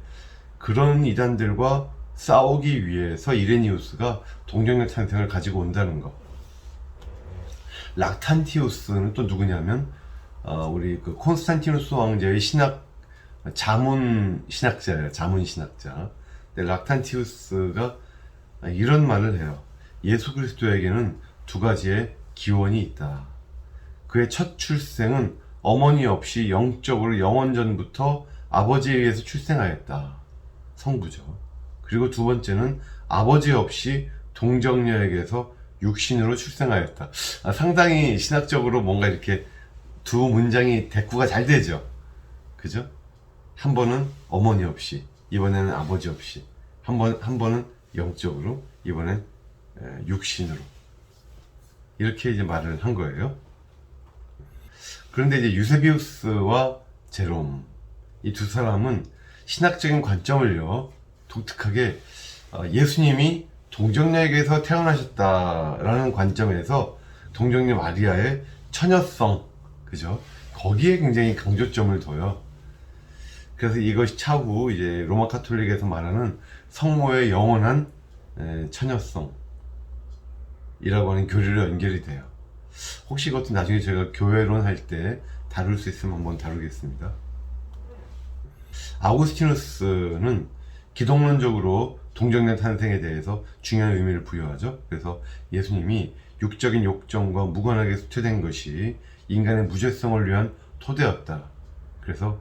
그런 이단들과 싸우기 위해서 이레니우스가 동정녀 탄생을 가지고 온다는 것. 락탄티우스는 또 누구냐면 우리 그 콘스탄티누스 왕제의 자문 신학자예요. 자문 신학자. 근데 락탄티우스가 이런 말을 해요. 예수 그리스도에게는 두 가지의 기원이 있다. 그의 첫 출생은 어머니 없이 영적으로 영원전부터 아버지에 의해서 출생하였다. 성부죠. 그리고 두 번째는 아버지 없이 동정녀에게서 육신으로 출생하였다. 상당히 신학적으로 뭔가 이렇게 두 문장이 대꾸가 잘 되죠. 그죠? 한 번은 어머니 없이, 이번에는 아버지 없이, 한 번은 영적으로, 이번엔 육신으로. 이렇게 이제 말을 한 거예요. 그런데 이제 유세비우스와 제롬, 이 두 사람은 신학적인 관점을요, 독특하게 예수님이 동정녀에게서 태어나셨다라는 관점에서 동정녀 마리아의 처녀성, 그죠? 거기에 굉장히 강조점을 둬요. 그래서 이것이 차후 이제 로마 카톨릭에서 말하는 성모의 영원한 처녀성이라고 하는 교리로 연결이 돼요. 혹시 이것도 나중에 제가 교회론 할 때 다룰 수 있으면 한번 다루겠습니다. 아우구스티누스는 기독론적으로 동정녀 탄생에 대해서 중요한 의미를 부여하죠. 그래서 예수님이 육적인 욕정과 무관하게 수퇴된 것이 인간의 무죄성을 위한 토대였다. 그래서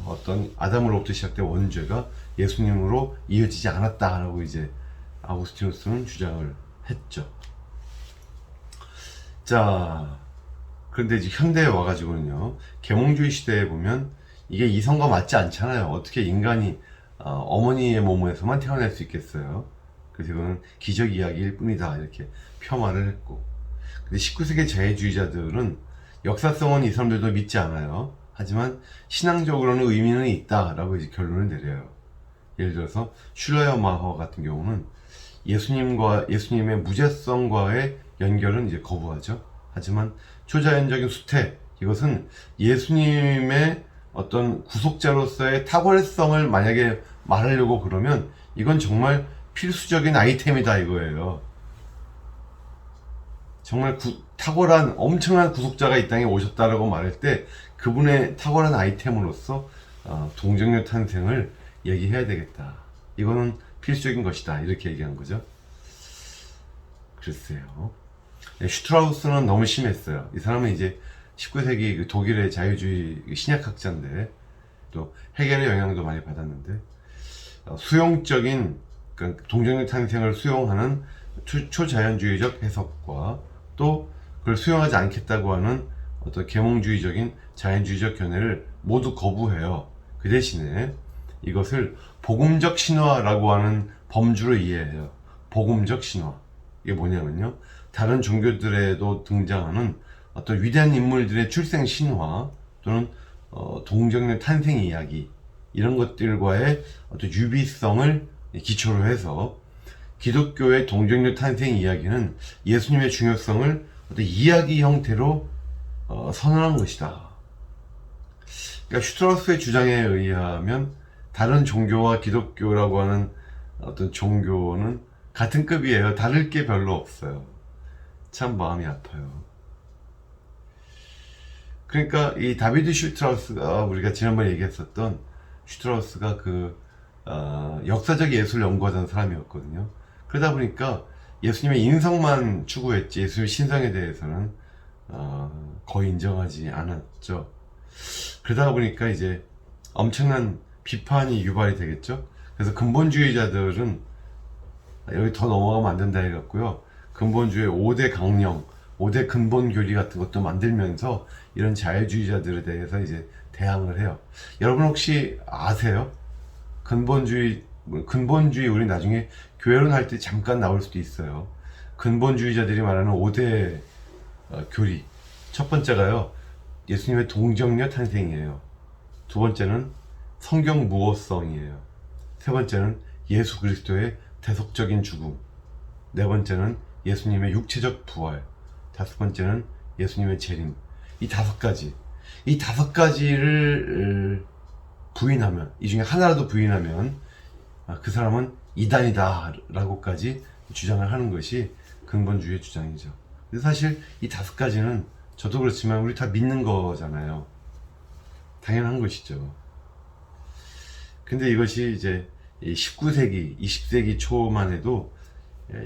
어떤 아담으로부터 시작된 원죄가 예수님으로 이어지지 않았다라고 이제 아우구스티누스는 주장을 했죠. 자, 그런데 이제 현대에 와가지고는요, 계몽주의 시대에 보면 이게 이성과 맞지 않잖아요. 어떻게 인간이 어머니의 몸에서만 태어날 수 있겠어요. 그래서 이거는 기적 이야기일 뿐이다, 이렇게 폄하를 했고. 근데 19세기 자유주의자들은 역사성은 이 사람들도 믿지 않아요. 하지만 신앙적으로는 의미는 있다라고 이제 결론을 내려요. 예를 들어서 슐러여마허 같은 경우는 예수님의 무죄성과의 연결은 이제 거부하죠. 하지만 초자연적인 수태, 이것은 예수님의 어떤 구속자로서의 탁월성을 만약에 말하려고 그러면 이건 정말 필수적인 아이템이다 이거예요. 정말 탁월한 엄청난 구속자가 이 땅에 오셨다라고 말할 때 그분의 탁월한 아이템으로서 동정녀 탄생을 얘기해야 되겠다. 이거는 필수적인 것이다. 이렇게 얘기한 거죠. 글쎄요. 슈트라우스는 너무 심했어요. 이 사람은 이제 19세기 독일의 자유주의 신약학자인데 또 헤겔의 영향도 많이 받았는데 수용적인 그러니까 동정력 탄생을 수용하는 초자연주의적 해석과 또 그걸 수용하지 않겠다고 하는 어떤 계몽주의적인 자연주의적 견해를 모두 거부해요. 그 대신에 이것을 복음적 신화라고 하는 범주로 이해해요. 복음적 신화. 이게 뭐냐면요, 다른 종교들에도 등장하는 어떤 위대한 인물들의 출생 신화 또는 동정력 탄생 이야기, 이런 것들과의 어떤 유비성을 기초로 해서 기독교의 동정력 탄생 이야기는 예수님의 중요성을 어떤 이야기 형태로 선언한 것이다. 그러니까 슈트라우스의 주장에 의하면 다른 종교와 기독교라고 하는 어떤 종교는 같은 급이에요. 다를 게 별로 없어요. 참 마음이 아파요. 그러니까 이 다비드 슈트라우스가, 우리가 지난번에 얘기했었던 슈트라우스가 역사적 예술 연구하던 사람이었거든요. 그러다 보니까 예수님의 인성만 추구했지 예수님의 신성에 대해서는 거의 인정하지 않았죠. 그러다 보니까 이제 엄청난 비판이 유발이 되겠죠. 그래서 근본주의자들은 여기 더 넘어가면 안 된다 해갖고요, 근본주의 5대 강령, 5대 근본 교리 같은 것도 만들면서 이런 자유주의자들에 대해서 이제 대항을 해요. 여러분 혹시 아세요? 근본주의 우리 나중에 교회론 할 때 잠깐 나올 수도 있어요. 근본주의자들이 말하는 5대 교리. 첫 번째가요, 예수님의 동정력 탄생이에요. 두 번째는 성경 무호성이에요. 세 번째는 예수 그리스도의 대속적인 죽음. 네 번째는 예수님의 육체적 부활. 다섯 번째는 예수님의 재림. 이 다섯 가지를 부인하면, 이 중에 하나라도 부인하면 그 사람은 이단이다 라고까지 주장을 하는 것이 근본주의의 주장이죠. 근데 사실 이 다섯 가지는 저도 그렇지만 우리 다 믿는 거잖아요. 당연한 것이죠. 근데 이것이 이제 19세기, 20세기 초만 해도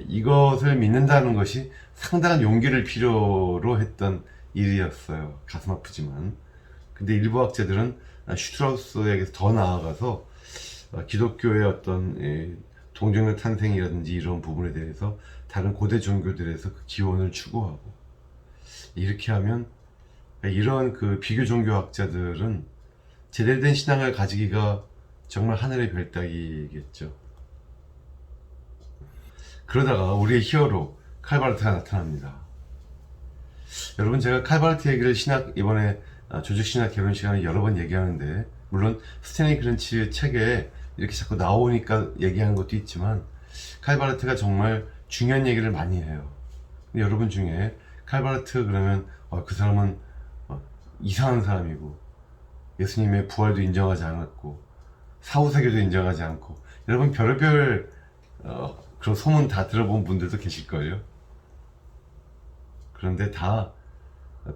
이것을 믿는다는 것이 상당한 용기를 필요로 했던 일이었어요. 가슴 아프지만. 근데 일부 학자들은 슈트라우스에게서 더 나아가서 기독교의 어떤 동정력 탄생이라든지 이런 부분에 대해서 다른 고대 종교들에서 그 기원을 추구하고, 이렇게 하면 이런 그 비교 종교학자들은 제대로 된 신앙을 가지기가 정말 하늘의 별 따기겠죠. 그러다가 우리의 히어로 칼바르트가 나타납니다. 여러분, 제가 칼바르트 얘기를 이번에 조직신학 개론 시간에 여러 번 얘기하는데, 물론 스탠리 그런치 책에 이렇게 자꾸 나오니까 얘기하는 것도 있지만 칼바르트가 정말 중요한 얘기를 많이 해요. 근데 여러분 중에 칼바르트 그러면 그 사람은 이상한 사람이고 예수님의 부활도 인정하지 않았고 사후세계도 인정하지 않고, 여러분 별의별 그런 소문 다 들어본 분들도 계실걸요. 그런데 다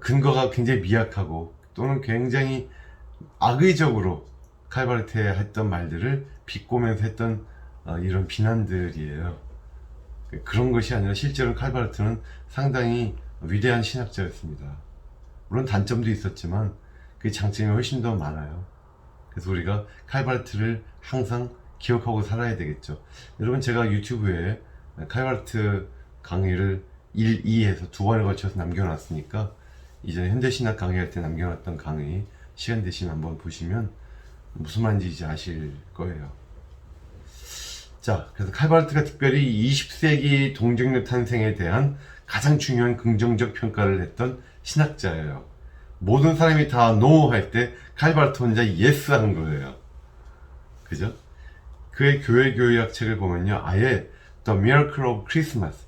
근거가 굉장히 미약하고 또는 굉장히 악의적으로 칼바르트에 했던 말들을 비꼬면서 했던 이런 비난들이에요. 그런 것이 아니라 실제로 칼바르트는 상당히 위대한 신학자였습니다. 물론 단점도 있었지만 그 장점이 훨씬 더 많아요. 그래서 우리가 칼바르트를 항상 기억하고 살아야 되겠죠. 여러분, 제가 유튜브에 칼바르트 강의를 1, 2에서 두 번에 걸쳐서 남겨놨으니까 이전에 현대신학 강의할 때 남겨놨던 강의 시간 되시면 한번 보시면 무슨 말인지 이제 아실 거예요. 자, 그래서 칼바르트가 특별히 20세기 동정력 탄생에 대한 가장 중요한 긍정적 평가를 했던 신학자예요. 모든 사람이 다 NO 할 때 칼바르트 혼자 YES 한 거예요. 그죠? 그의 교회 교의학 책을 보면요, 아예 The Miracle of Christmas,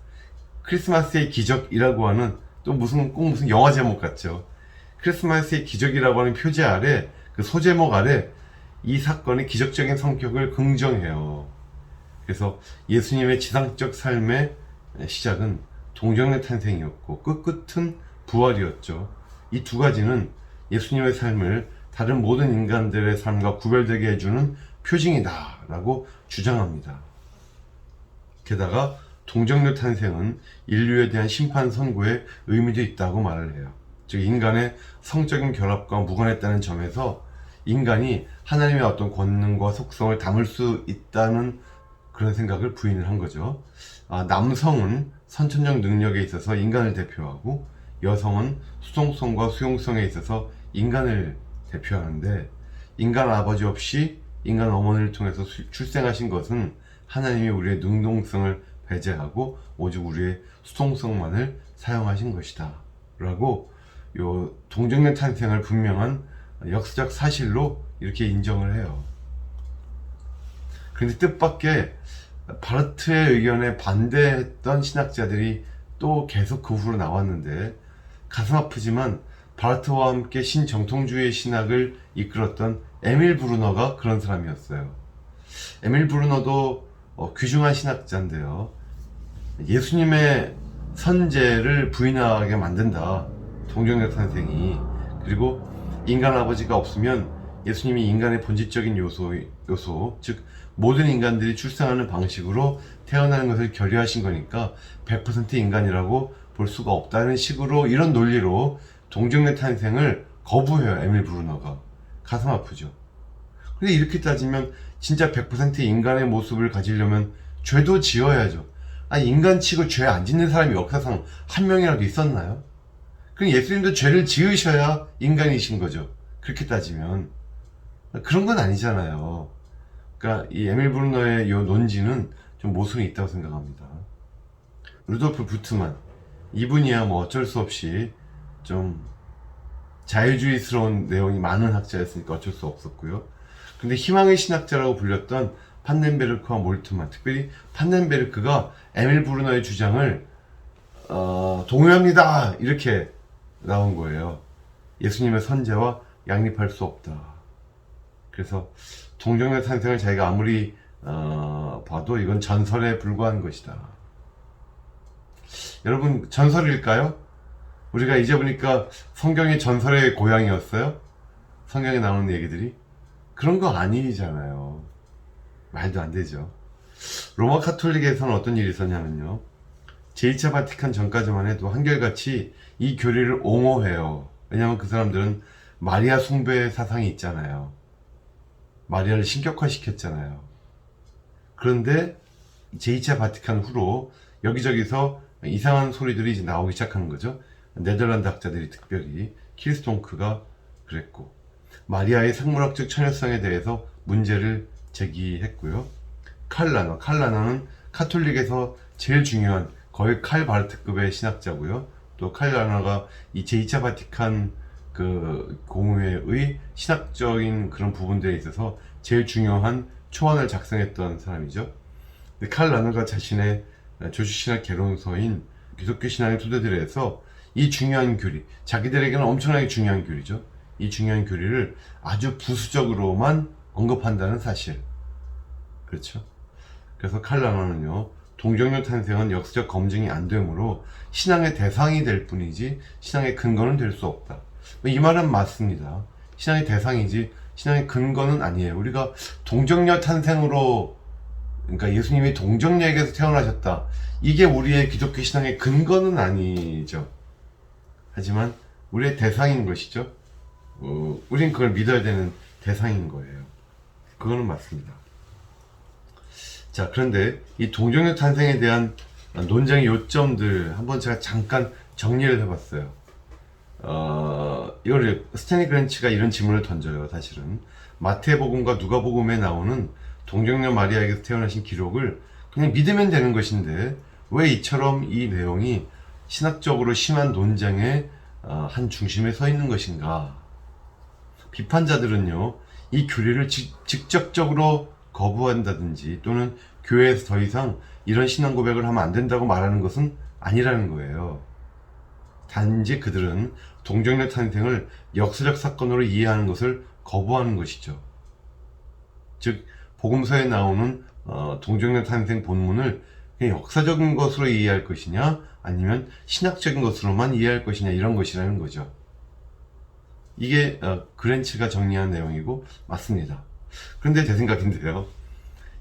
크리스마스의 기적이라고 하는, 또 꼭 무슨 영화 제목 같죠. 크리스마스의 기적이라고 하는 표제 아래, 그 소제목 아래 이 사건의 기적적인 성격을 긍정해요. 그래서 예수님의 지상적 삶의 시작은 동정력 탄생이었고 끝은 부활이었죠. 이 두 가지는 예수님의 삶을 다른 모든 인간들의 삶과 구별되게 해주는 표징이다 라고 주장합니다. 게다가 동정력 탄생은 인류에 대한 심판 선고의 의미도 있다고 말을 해요. 즉, 인간의 성적인 결합과 무관했다는 점에서 인간이 하나님의 어떤 권능과 속성을 담을 수 있다는 그런 생각을 부인을 한 거죠. 남성은 선천적 능력에 있어서 인간을 대표하고 여성은 수동성과 수용성에 있어서 인간을 대표하는데, 인간 아버지 없이 인간 어머니를 통해서 출생하신 것은 하나님이 우리의 능동성을 배제하고 오직 우리의 수동성만을 사용하신 것이다 라고 요 동정녀 탄생을 분명한 역사적 사실로 이렇게 인정을 해요. 그런데 뜻밖의 바르트의 의견에 반대했던 신학자들이 또 계속 그 후로 나왔는데, 가슴 아프지만 바르트와 함께 신정통주의 신학을 이끌었던 에밀 브루너가 그런 사람이었어요. 에밀 브루너도 귀중한 신학자인데요. 예수님의 선제를 부인하게 만든다, 동정녀 탄생이. 그리고 인간 아버지가 없으면 예수님이 인간의 본질적인 요소, 즉 모든 인간들이 출생하는 방식으로 태어나는 것을 결의하신 거니까 100% 인간이라고 볼 수가 없다는 식으로, 이런 논리로 동정녀 탄생을 거부해요, 에밀 브루너가. 가슴 아프죠. 근데 이렇게 따지면 진짜 100% 인간의 모습을 가지려면 죄도 지어야죠. 인간치고 죄 안 짓는 사람이 역사상 한 명이라도 있었나요? 그럼 예수님도 죄를 지으셔야 인간이신 거죠, 그렇게 따지면. 그런 건 아니잖아요. 그러니까 이 에밀 브루너의 이 논지는 좀 모순이 있다고 생각합니다. 루돌프 부트만, 이분이야 뭐 어쩔 수 없이 좀 자유주의스러운 내용이 많은 학자였으니까 어쩔 수 없었고요. 근데 희망의 신학자라고 불렸던 판넨베르크와 몰트만, 특별히 판넨베르크가 에밀 브루너의 주장을 동의합니다 이렇게 나온 거예요. 예수님의 선제와 양립할 수 없다. 그래서 동정녀 탄생을 자기가 아무리 봐도 이건 전설에 불과한 것이다. 여러분, 전설일까요? 우리가 이제 보니까 성경이 전설의 고향이었어요? 성경에 나오는 얘기들이? 그런 거 아니잖아요. 말도 안 되죠. 로마 카톨릭에서는 어떤 일이 있었냐면요, 제2차 바티칸 전까지만 해도 한결같이 이 교리를 옹호해요. 왜냐하면 그 사람들은 마리아 숭배 사상이 있잖아요. 마리아를 신격화시켰잖아요. 그런데 제2차 바티칸 후로 여기저기서 이상한 소리들이 이제 나오기 시작하는 거죠. 네덜란드 학자들이, 특별히 키르스통크가 그랬고, 마리아의 생물학적 처녀성에 대해서 문제를 제기했고요. 칼라너는 카톨릭에서 제일 중요한, 거의 칼 바르트급의 신학자고요. 또 칼라너가 이 제2차 바티칸 그 공회의 신학적인 그런 부분들에 있어서 제일 중요한 초안을 작성했던 사람이죠. 근데 칼라너가 자신의 조주신학 개론서인 기독교 신앙의 토대들에서 이 중요한 교리, 자기들에게는 엄청나게 중요한 교리죠. 이 중요한 교리를 아주 부수적으로만 언급한다는 사실. 그렇죠. 그래서 칼라너는요, 동정녀 탄생은 역사적 검증이 안 되므로 신앙의 대상이 될 뿐이지 신앙의 근거는 될 수 없다. 이 말은 맞습니다. 신앙의 대상이지 신앙의 근거는 아니에요. 우리가 동정녀 탄생으로, 그러니까 예수님이 동정녀에게서 태어나셨다, 이게 우리의 기독교 신앙의 근거는 아니죠. 하지만 우리의 대상인 것이죠. 우린 그걸 믿어야 되는 대상인 거예요. 그거는 맞습니다. 자, 그런데 이 동정녀 탄생에 대한 논쟁의 요점들 한번 제가 잠깐 정리를 해봤어요. 이거를 스탠리 그랜치가 이런 질문을 던져요. 사실은 마태복음과 누가복음에 나오는 동정녀 마리아에게서 태어나신 기록을 그냥 믿으면 되는 것인데 왜 이처럼 이 내용이 신학적으로 심한 논쟁의 한 중심에 서 있는 것인가. 비판자들은요, 이 교리를 직접적으로 거부한다든지 또는 교회에서 더 이상 이런 신앙 고백을 하면 안 된다고 말하는 것은 아니라는 거예요. 단지 그들은 동정녀 탄생을 역사적 사건으로 이해하는 것을 거부하는 것이죠. 즉 복음서에 나오는 동정녀 탄생 본문을 그냥 역사적인 것으로 이해할 것이냐 아니면 신학적인 것으로만 이해할 것이냐, 이런 것이라는 거죠. 이게 그랜치가 정리한 내용이고 맞습니다. 그런데 제 생각인데요,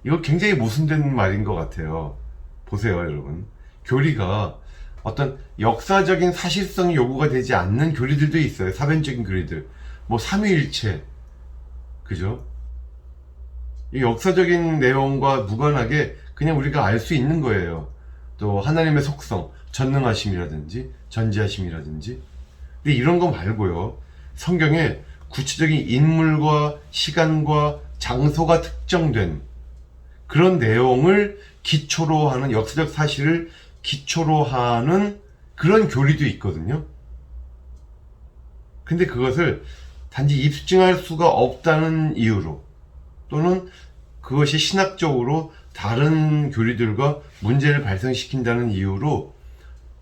이거 굉장히 모순된 말인 것 같아요. 보세요 여러분, 교리가 어떤 역사적인 사실성이 요구가 되지 않는 교리들도 있어요. 사변적인 교리들, 뭐 삼위일체, 그죠? 이 역사적인 내용과 무관하게 그냥 우리가 알 수 있는 거예요. 또 하나님의 속성, 전능하심이라든지 전지하심이라든지. 근데 이런 거 말고요, 성경에 구체적인 인물과 시간과 장소가 특정된 그런 내용을 기초로 하는, 역사적 사실을 기초로 하는 그런 교리도 있거든요. 근데 그것을 단지 입증할 수가 없다는 이유로, 또는 그것이 신학적으로 다른 교리들과 문제를 발생시킨다는 이유로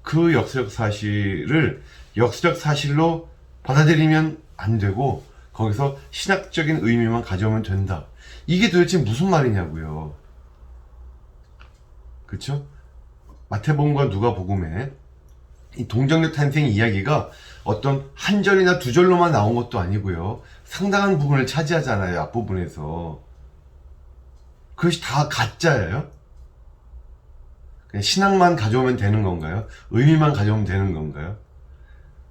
그 역사적 사실을 역사적 사실로 받아들이면 안 되고 거기서 신학적인 의미만 가져오면 된다. 이게 도대체 무슨 말이냐고요. 그쵸? 마태복음과 누가복음에 이 동정녀 탄생 이야기가 어떤 한 절이나 두 절로만 나온 것도 아니고요, 상당한 부분을 차지하잖아요. 앞부분에서. 그것이 다 가짜예요? 그냥 신앙만 가져오면 되는 건가요? 의미만 가져오면 되는 건가요?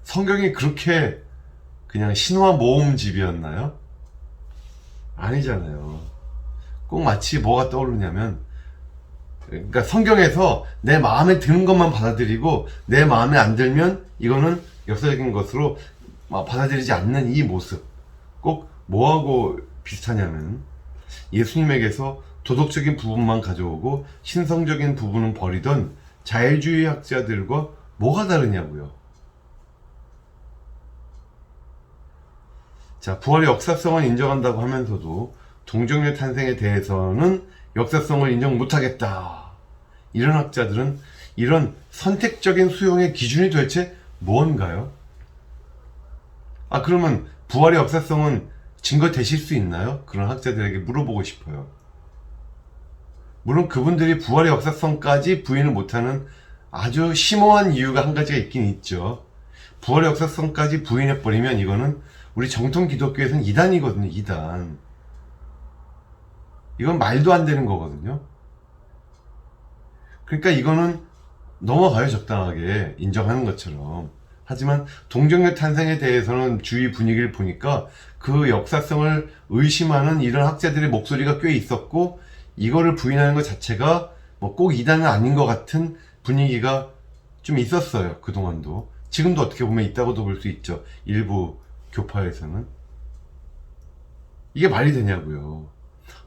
성경이 그렇게 그냥 신화 모음집이었나요? 아니잖아요. 꼭 마치 뭐가 떠오르냐면, 그러니까 성경에서 내 마음에 드는 것만 받아들이고 내 마음에 안 들면 이거는 역사적인 것으로 받아들이지 않는 이 모습, 꼭 뭐하고 비슷하냐면 예수님에게서 도덕적인 부분만 가져오고 신성적인 부분은 버리던 자율주의 학자들과 뭐가 다르냐고요. 자, 부활의 역사성을 인정한다고 하면서도 동정녀 탄생에 대해서는 역사성을 인정 못하겠다. 이런 학자들은 이런 선택적인 수용의 기준이 도대체 뭔가요? 그러면 부활의 역사성은 증거 되실 수 있나요? 그런 학자들에게 물어보고 싶어요. 물론 그분들이 부활의 역사성까지 부인을 못하는 아주 심오한 이유가 한 가지가 있긴 있죠. 부활의 역사성까지 부인해버리면 이거는 우리 정통 기독교에서는 이단이거든요. 이단. 이건 말도 안 되는 거거든요. 그러니까 이거는 넘어가요. 적당하게 인정하는 것처럼. 하지만 동정녀 탄생에 대해서는 주위 분위기를 보니까 그 역사성을 의심하는 이런 학자들의 목소리가 꽤 있었고, 이거를 부인하는 것 자체가 뭐 꼭 이단은 아닌 것 같은 분위기가 좀 있었어요. 그동안도. 지금도 어떻게 보면 있다고도 볼 수 있죠. 일부 교파에서는. 이게 말이 되냐고요.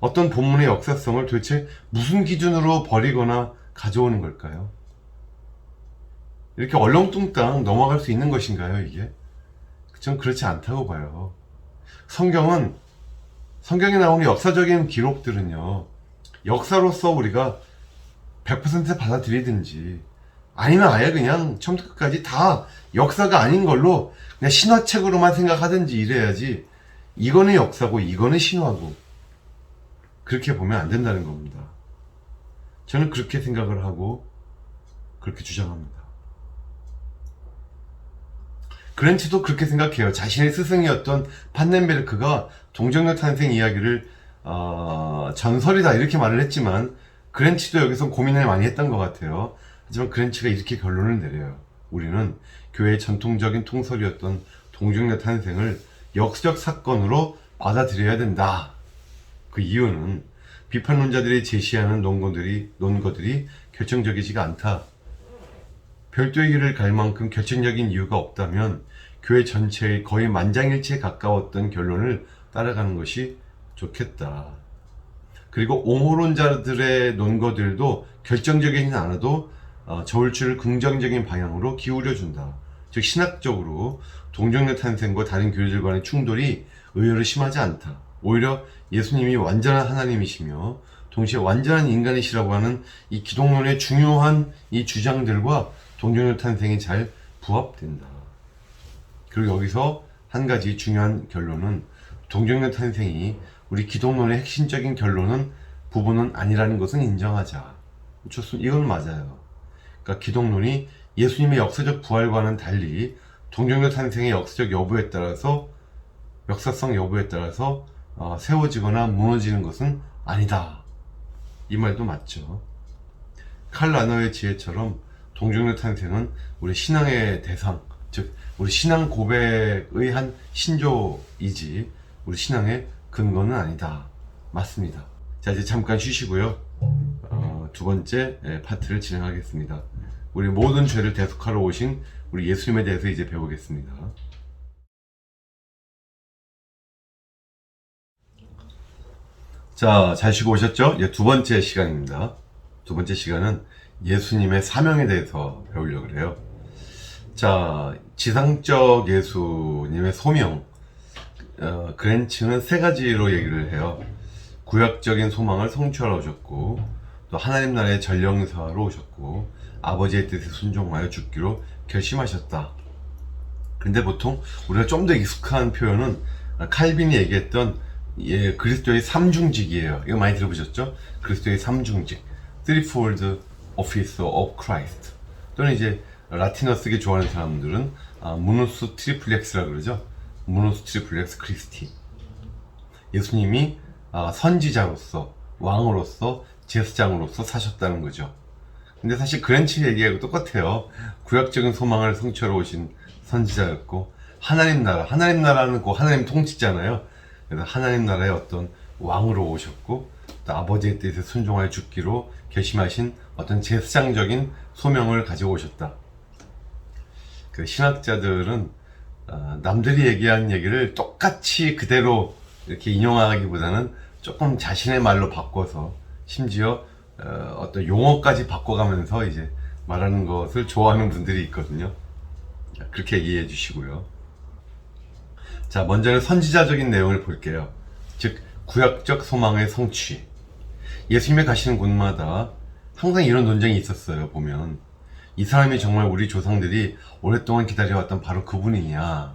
어떤 본문의 역사성을 도대체 무슨 기준으로 버리거나 가져오는 걸까요? 이렇게 얼렁뚱땅 넘어갈 수 있는 것인가요, 이게? 전 그렇지 않다고 봐요. 성경에 나오는 역사적인 기록들은요, 역사로서 우리가 100% 받아들이든지, 아니면 아예 그냥 처음부터 끝까지 다 역사가 아닌 걸로 그냥 신화책으로만 생각하든지 이래야지, 이거는 역사고 이거는 신화고 그렇게 보면 안 된다는 겁니다. 저는 그렇게 생각을 하고 그렇게 주장합니다. 그랜츠도 그렇게 생각해요. 자신의 스승이었던 판넨베르크가 동정녀 탄생 이야기를 전설이다 이렇게 말을 했지만, 그랜츠도 여기서 고민을 많이 했던 것 같아요. 하지만 그랜츠가 이렇게 결론을 내려요. 우리는 교회의 전통적인 통설이었던 동정녀 탄생을 역사적 사건으로 받아들여야 된다. 그 이유는 비판론자들이 제시하는 논거들이 결정적이지가 않다. 별도의 길을 갈 만큼 결정적인 이유가 없다면 교회 전체의 거의 만장일치에 가까웠던 결론을 따라가는 것이 좋겠다. 그리고 옹호론자들의 논거들도 결정적이진 않아도 저울추를 긍정적인 방향으로 기울여준다. 즉 신학적으로 동정녀 탄생과 다른 교리들 간의 충돌이 의외로 심하지 않다. 오히려 예수님이 완전한 하나님이시며 동시에 완전한 인간이시라고 하는 이 기독론의 중요한 이 주장들과 동정녀 탄생이 잘 부합된다. 그리고 여기서 한 가지 중요한 결론은, 동정녀 탄생이 우리 기독론의 핵심적인 부분은 아니라는 것은 인정하자. 좋습니다. 이건 맞아요. 그러니까 기독론이 예수님의 역사적 부활과는 달리 동정녀 탄생의 역사성 여부에 따라서 세워지거나 무너지는 것은 아니다. 이 말도 맞죠. 칼 라너의 지혜처럼 동정녀 탄생은 우리 신앙의 대상, 즉 우리 신앙 고백의 한 신조이지 우리 신앙의 근거는 아니다. 맞습니다. 자, 이제 잠깐 쉬시고요. 두 번째 파트를 진행하겠습니다. 우리 모든 죄를 대속하러 오신 우리 예수님에 대해서 이제 배우겠습니다. 자, 잘 쉬고 오셨죠? 이제 두 번째 시간입니다. 두 번째 시간은 예수님의 사명에 대해서 배우려고 그래요. 자, 지상적 예수님의 소명, 그랜츠는 세 가지로 얘기를 해요. 구약적인 소망을 성취하러 오셨고, 또 하나님 나라의 전령사로 오셨고, 아버지의 뜻에 순종하여 죽기로 결심하셨다. 근데 보통 우리가 좀 더 익숙한 표현은 칼빈이 얘기했던 그리스도의 삼중직이에요. 이거 많이 들어보셨죠? 그리스도의 삼중직, threefold office of Christ. 또는 이제 라틴어 쓰기 좋아하는 사람들은 무누스 트리플렉스라 그러죠. 무누스 트리플렉스 크리스티. 예수님이 선지자로서, 왕으로서, 제사장으로서 사셨다는 거죠. 근데 사실 그랜치 얘기하고 똑같아요. 구약적인 소망을 성취하러 오신 선지자였고, 하나님 나라는 꼭 하나님 통치잖아요. 그래서 하나님 나라의 어떤 왕으로 오셨고, 또 아버지의 뜻에 순종하여 죽기로 결심하신 어떤 제사장적인 소명을 가지고 오셨다. 그 신학자들은 남들이 얘기한 얘기를 똑같이 그대로 이렇게 인용하기보다는 조금 자신의 말로 바꿔서, 심지어 어떤 용어까지 바꿔가면서 이제 말하는 것을 좋아하는 분들이 있거든요. 그렇게 이해해 주시고요. 자, 먼저는 선지자적인 내용을 볼게요. 즉, 구약적 소망의 성취. 예수님이 가시는 곳마다 항상 이런 논쟁이 있었어요. 보면 이 사람이 정말 우리 조상들이 오랫동안 기다려왔던 바로 그분이냐,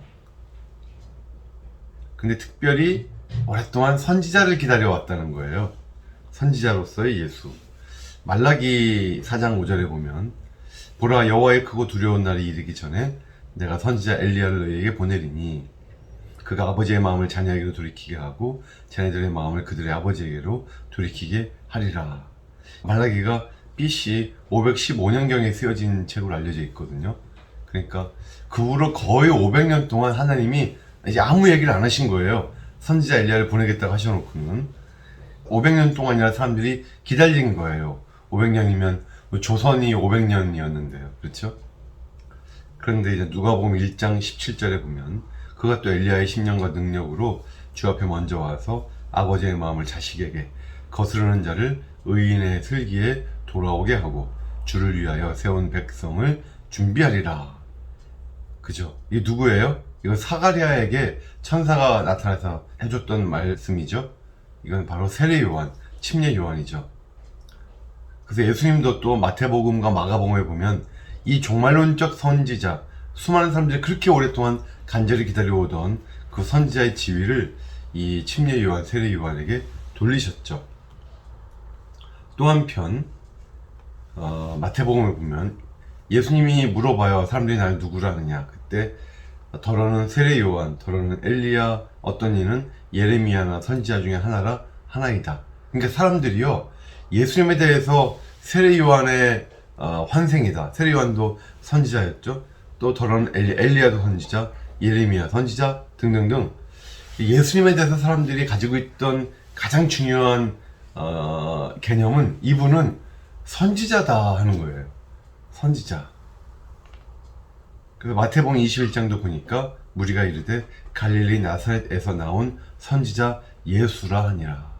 근데 특별히 오랫동안 선지자를 기다려왔다는 거예요. 선지자로서의 예수. 말라기 4장 5절에 보면, 보라, 여호와의 크고 두려운 날이 이르기 전에 내가 선지자 엘리야를 너희에게 보내리니 그가 아버지의 마음을 자녀에게로 돌이키게 하고 자녀들의 마음을 그들의 아버지에게로 돌이키게 하리라. 말라기가 BC 515년경에 쓰여진 책으로 알려져 있거든요. 그러니까 그 후로 거의 500년 동안 하나님이 이제 아무 얘기를 안 하신 거예요. 선지자 엘리야를 보내겠다고 하셔놓고는 500년 동안이나 사람들이 기다린 거예요. 500년이면 조선이 500년이었는데요. 그렇죠? 그런데 이제 누가복음 1장 17절에 보면 그가 또 엘리야의 심령과 능력으로 주 앞에 먼저 와서 아버지의 마음을 자식에게, 거스르는 자를 의인의 슬기에 돌아오게 하고 주를 위하여 세운 백성을 준비하리라. 그죠? 이게 누구예요? 이건 사가랴에게 천사가 나타나서 해줬던 말씀이죠. 이건 바로 세례 요한, 침례 요한이죠. 그래서 예수님도 또 마태복음과 마가복음에 보면 이 종말론적 선지자, 수많은 사람들이 그렇게 오랫동안 간절히 기다려오던 그 선지자의 지위를 이 침례 요한, 세례 요한에게 돌리셨죠. 또 한편 마태복음을 보면 예수님이 물어봐요. 사람들이 날 누구라 하느냐. 그때 더러는 세례 요한, 더러는 엘리야, 어떤 이는 예레미야나 선지자 중에 하나이다. 그러니까 사람들이요, 예수님에 대해서 세례 요한의 환생이다, 세례 요한도 선지자였죠, 또 더러는 엘리야도 선지자, 예레미야 선지자 등등등, 예수님에 대해서 사람들이 가지고 있던 가장 중요한 개념은 이분은 선지자다 하는 거예요. 선지자. 그래서 마태복음 21장도 보니까 무리가 이르되 갈릴리 나사렛에서 나온 선지자 예수라 하니라.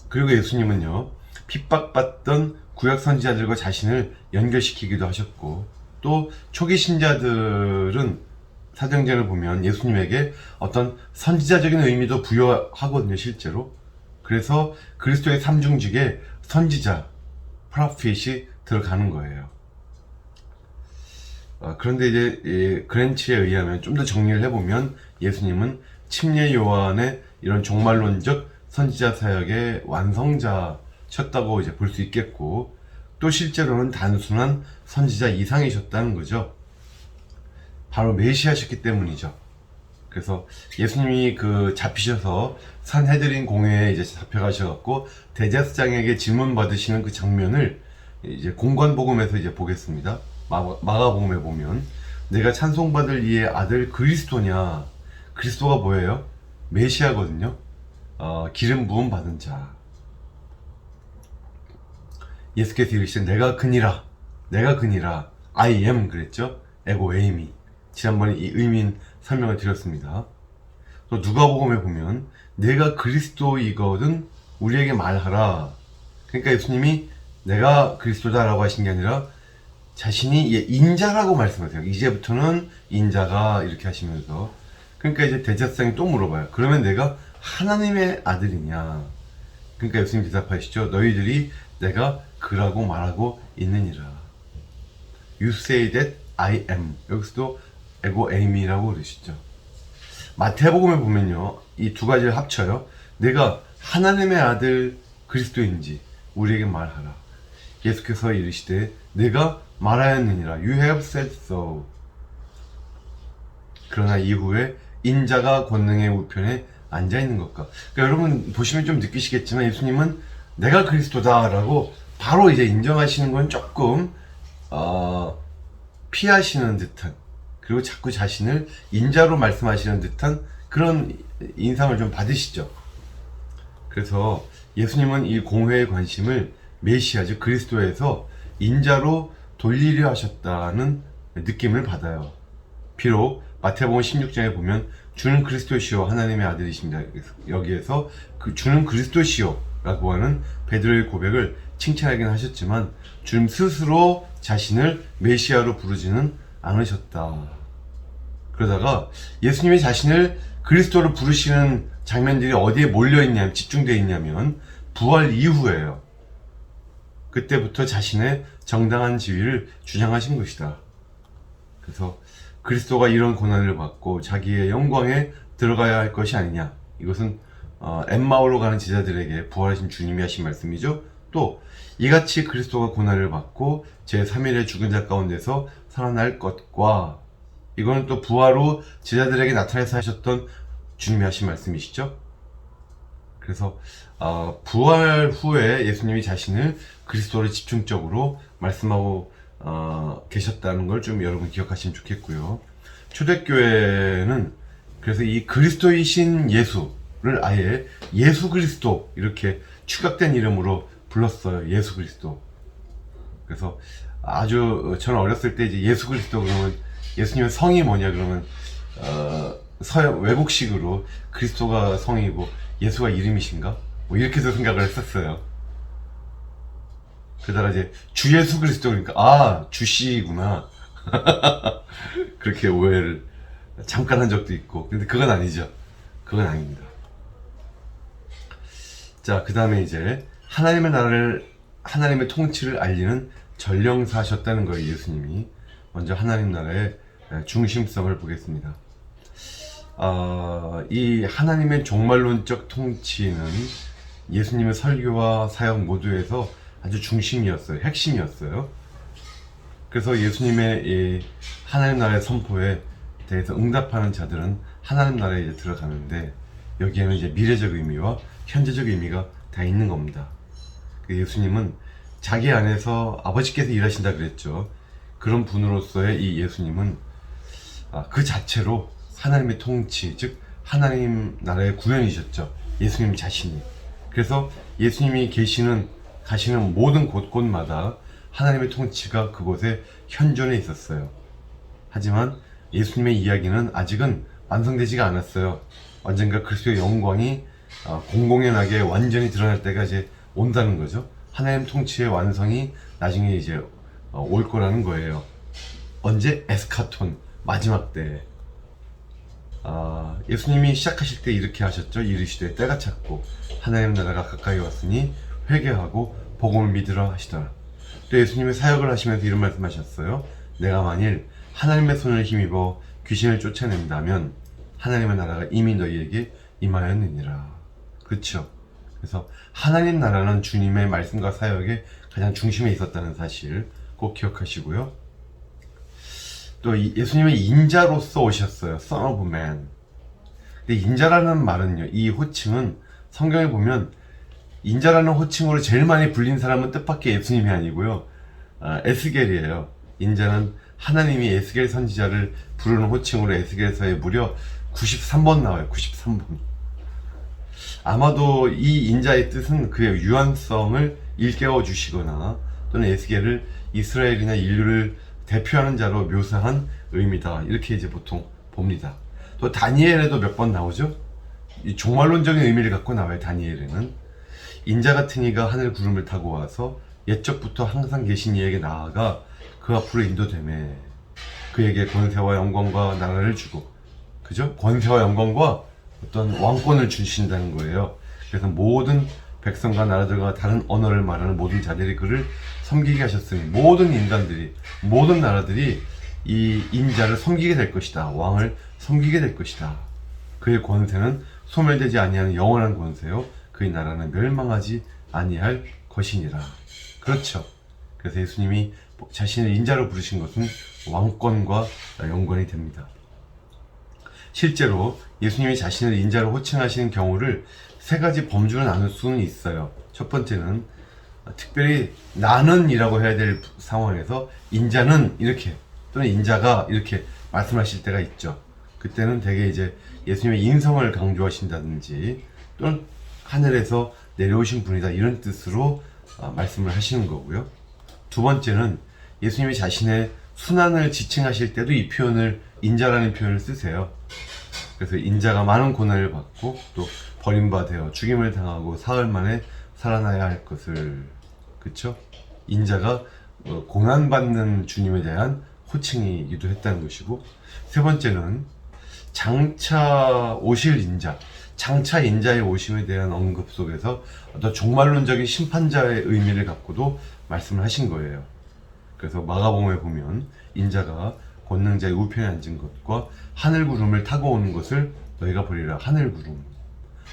그리고 예수님은요, 핍박받던 구약 선지자들과 자신을 연결시키기도 하셨고, 또 초기 신자들은 사도행전을 보면 예수님에게 어떤 선지자적인 의미도 부여하거든요, 실제로. 그래서 그리스도의 삼중직에 선지자, 프로핏이 들어가는 거예요. 그런데 이제 그랜치에 의하면 좀 더 정리를 해보면 예수님은 침례 요한의 이런 종말론적 선지자 사역의 완성자셨다고 이제 볼 수 있겠고, 또 실제로는 단순한 선지자 이상이셨다는 거죠. 바로 메시아셨기 때문이죠. 그래서 예수님이 잡히셔서 산헤드린 공회에 이제 잡혀가셔갖고 대제사장에게 질문 받으시는 그 장면을 이제 공관복음에서 이제 보겠습니다. 마가복음에 보면 내가 찬송받을 이의 아들 그리스도냐. 그리스도가 뭐예요? 메시아거든요. 기름 부음 받은 자. 예수께서 이르시되 내가 그니라, 내가 그니라, I am 그랬죠. 에고 에이미. 지난번에 이 의미인 설명을 드렸습니다. 또 누가복음에 보면 내가 그리스도이거든 우리에게 말하라. 그러니까 예수님이 내가 그리스도다라고 하신 게 아니라 자신이 인자라고 말씀하세요. 이제부터는 인자가 이렇게 하시면서. 그러니까 이제 대제사장이 또 물어봐요. 그러면 내가 하나님의 아들이냐? 그러니까 예수님 대답하시죠. 너희들이 내가 그라고 말하고 있느니라. You say that I am. 여기서도 에고 에이미라고 그러시죠. 마태복음에 보면요, 이 두 가지를 합쳐요. 내가 하나님의 아들 그리스도인지 우리에게 말하라. 예수께서 이르시되 내가 말하였느니라. You have said so. 그러나 이후에 인자가 권능의 우편에 앉아 있는 것과. 그러니까 여러분 보시면 좀 느끼시겠지만 예수님은 내가 그리스도다라고 바로 이제 인정하시는 건 조금 피하시는 듯한, 그리고 자꾸 자신을 인자로 말씀하시는 듯한 그런 인상을 좀 받으시죠. 그래서 예수님은 이 공회의 관심을 메시아 즉 그리스도에서 인자로 돌리려 하셨다는 느낌을 받아요. 비록 마태복음 16장에 보면 주는 그리스도시요 하나님의 아들이십니다. 여기에서 그 주는 그리스도시요 라고 하는 베드로의 고백을 칭찬하긴 하셨지만 주님 스스로 자신을 메시아로 부르지는 않으셨다. 그러다가 예수님이 자신을 그리스도로 부르시는 장면들이 어디에 몰려있냐면, 집중되어 있냐면 부활 이후에요. 그때부터 자신의 정당한 지위를 주장하신 것이다. 그래서 그리스도가 이런 고난을 받고 자기의 영광에 들어가야 할 것이 아니냐. 이것은 엠마오로 가는 제자들에게 부활하신 주님이 하신 말씀이죠. 또 이같이 그리스도가 고난을 받고 제3일에 죽은 자 가운데서 살아날 것과, 이거는 또 부활 후 제자들에게 나타나서 하셨던 주님이 하신 말씀이시죠. 그래서 부활 후에 예수님이 자신을 그리스도를 집중적으로 말씀하고 계셨다는 걸 좀 여러분 기억하시면 좋겠고요. 초대교회는 그래서 이 그리스도이신 예수를 아예 예수 그리스도 이렇게 축약된 이름으로 불렀어요. 예수 그리스도. 그래서 아주 저는 어렸을 때 이제 예수 그리스도 그러면 예수님의 성이 뭐냐 그러면 서양 외국식으로 그리스도가 성이고 예수가 이름이신가? 뭐 이렇게 해서 생각을 했었어요. 그러다가 이제 주 예수 그리스도 그러니까 주씨구나. 그렇게 오해를 잠깐 한 적도 있고. 근데 그건 아니죠. 그건 아닙니다. 자, 그 다음에 이제 하나님의 나라를, 하나님의 통치를 알리는 전령사셨다는 거예요, 예수님이. 먼저 하나님 나라의 중심성을 보겠습니다. 이 하나님의 종말론적 통치는 예수님의 설교와 사역 모두에서 아주 중심이었어요. 핵심이었어요. 그래서 예수님의 이 하나님 나라의 선포에 대해서 응답하는 자들은 하나님 나라에 이제 들어가는데, 여기에는 이제 미래적 의미와 현재적 의미가 다 있는 겁니다. 예수님은 자기 안에서 아버지께서 일하신다 그랬죠. 그런 분으로서의 이 예수님은 그 자체로 하나님의 통치, 즉 하나님 나라의 구현이셨죠. 예수님 자신이. 그래서 예수님이 가시는 모든 곳곳마다 하나님의 통치가 그곳에 현존해 있었어요. 하지만 예수님의 이야기는 아직은 완성되지가 않았어요. 언젠가 그리스도의 영광이 공공연하게 완전히 드러날 때가 이제 온다는 거죠. 하나님 통치의 완성이 나중에 이제 올 거라는 거예요. 언제? 에스카톤, 마지막 때. 예수님이 시작하실 때 이렇게 하셨죠. 이르시되 때가 찼고 하나님 나라가 가까이 왔으니 회개하고 복음을 믿으라 하시더라. 또 예수님이 사역을 하시면서 이런 말씀하셨어요. 내가 만일 하나님의 손을 힘입어 귀신을 쫓아낸다면 하나님의 나라가 이미 너희에게 임하였느니라. 그렇죠. 그래서 하나님 나라는 주님의 말씀과 사역의 가장 중심에 있었다는 사실 꼭 기억하시고요. 또 예수님은 인자로서 오셨어요. Son of Man. 근데 인자라는 말은요, 이 호칭은 성경에 보면 인자라는 호칭으로 제일 많이 불린 사람은 뜻밖의 예수님이 아니고요, 에스겔이에요. 인자는 하나님이 에스겔 선지자를 부르는 호칭으로 에스겔서에 무려 93번 나와요. 93번. 아마도 이 인자의 뜻은 그의 유한성을 일깨워 주시거나 또는 에스겔을 이스라엘이나 인류를 대표하는 자로 묘사한 의미다. 이렇게 이제 보통 봅니다. 또 다니엘에도 몇 번 나오죠. 이 종말론적인 의미를 갖고 나와요. 다니엘에는 인자 같은 이가 하늘 구름을 타고 와서 옛적부터 항상 계신 이에게 나아가 그 앞으로 인도되매 그에게 권세와 영광과 나라를 주고, 그죠? 권세와 영광과 어떤 왕권을 주신다는 거예요. 그래서 모든 백성과 나라들과 다른 언어를 말하는 모든 자들이 그를 섬기게 하셨으니 모든 인간들이, 모든 나라들이 이 인자를 섬기게 될 것이다. 왕을 섬기게 될 것이다. 그의 권세는 소멸되지 아니하는 영원한 권세요. 그의 나라는 멸망하지 아니할 것이니라. 그렇죠. 그래서 예수님이 자신을 인자로 부르신 것은 왕권과 연관이 됩니다. 실제로 예수님이 자신을 인자로 호칭하시는 경우를 세 가지 범주로 나눌 수는 있어요. 첫 번째는 특별히 나는 이라고 해야 될 상황에서 인자는 이렇게 또는 인자가 이렇게 말씀하실 때가 있죠. 그때는 대개 이제 예수님의 인성을 강조하신다든지 또는 하늘에서 내려오신 분이다 이런 뜻으로 말씀을 하시는 거고요. 두 번째는 예수님이 자신의 순환을 지칭하실 때도 이 표현을, 인자라는 표현을 쓰세요. 그래서 인자가 많은 고난을 받고 또 버림받아 죽임을 당하고 사흘 만에 살아나야 할 것을, 그쵸? 인자가 고난받는 주님에 대한 호칭이기도 했다는 것이고, 세 번째는 장차 오실 인자, 장차 인자의 오심에 대한 언급 속에서 어떤 종말론적인 심판자의 의미를 갖고도 말씀을 하신 거예요. 그래서 마가복음에 보면 인자가 권능자의 우편에 앉은 것과 하늘 구름을 타고 오는 것을 너희가 보리라. 하늘 구름.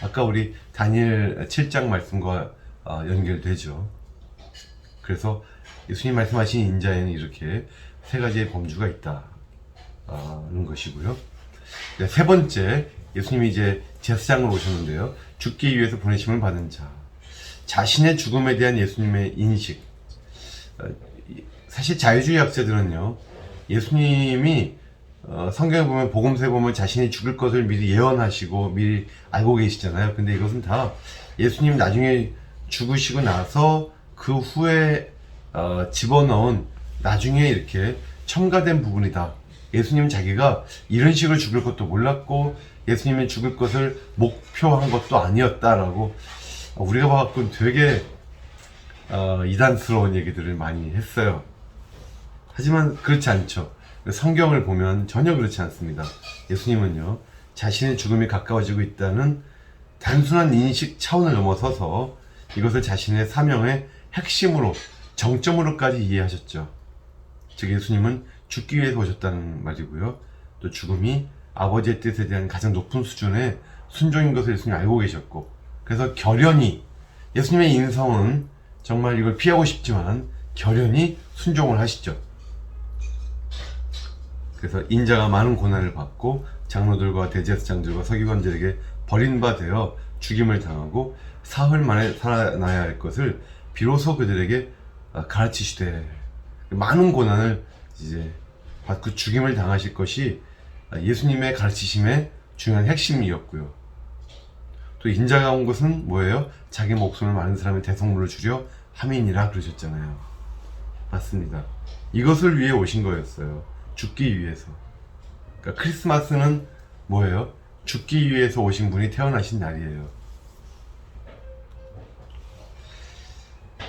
아까 우리 다니엘 7장 말씀과 연결되죠. 그래서 예수님 말씀하신 인자에는 이렇게 세 가지의 범주가 있다는 것이고요. 세 번째, 예수님이 이제 제사장으로 오셨는데요. 죽기 위해서 보내심을 받은 자. 자신의 죽음에 대한 예수님의 인식. 사실 자유주의 학자들은요, 예수님이 성경에 보면, 복음서에 보면 자신이 죽을 것을 미리 예언하시고 미리 알고 계시잖아요. 근데 이것은 다 예수님 나중에 죽으시고 나서 그 후에 집어넣은 나중에 이렇게 첨가된 부분이다. 예수님은 자기가 이런 식으로 죽을 것도 몰랐고 예수님이 죽을 것을 목표한 것도 아니었다라고 우리가 봐갖고 되게 이단스러운 얘기들을 많이 했어요. 하지만 그렇지 않죠. 성경을 보면 전혀 그렇지 않습니다. 예수님은요, 자신의 죽음이 가까워지고 있다는 단순한 인식 차원을 넘어서서 이것을 자신의 사명의 핵심으로, 정점으로까지 이해하셨죠. 즉 예수님은 죽기 위해서 오셨다는 말이고요. 또 죽음이 아버지의 뜻에 대한 가장 높은 수준의 순종인 것을 예수님이 알고 계셨고, 그래서 결연히, 예수님의 인성은 정말 이걸 피하고 싶지만 결연히 순종을 하시죠. 그래서 인자가 많은 고난을 받고 장로들과 대제사장들과 서기관들에게 버림받아 죽임을 당하고 사흘 만에 살아나야 할 것을 비로소 그들에게 가르치시되, 많은 고난을 이제 받고 죽임을 당하실 것이 예수님의 가르치심의 중요한 핵심이었고요. 또 인자가 온 것은 뭐예요? 자기 목숨을 많은 사람의 대성물을 주려 함이니라 그러셨잖아요. 맞습니다. 이것을 위해 오신 거였어요. 죽기 위해서. 그러니까 크리스마스는 뭐예요? 죽기 위해서 오신 분이 태어나신 날이에요.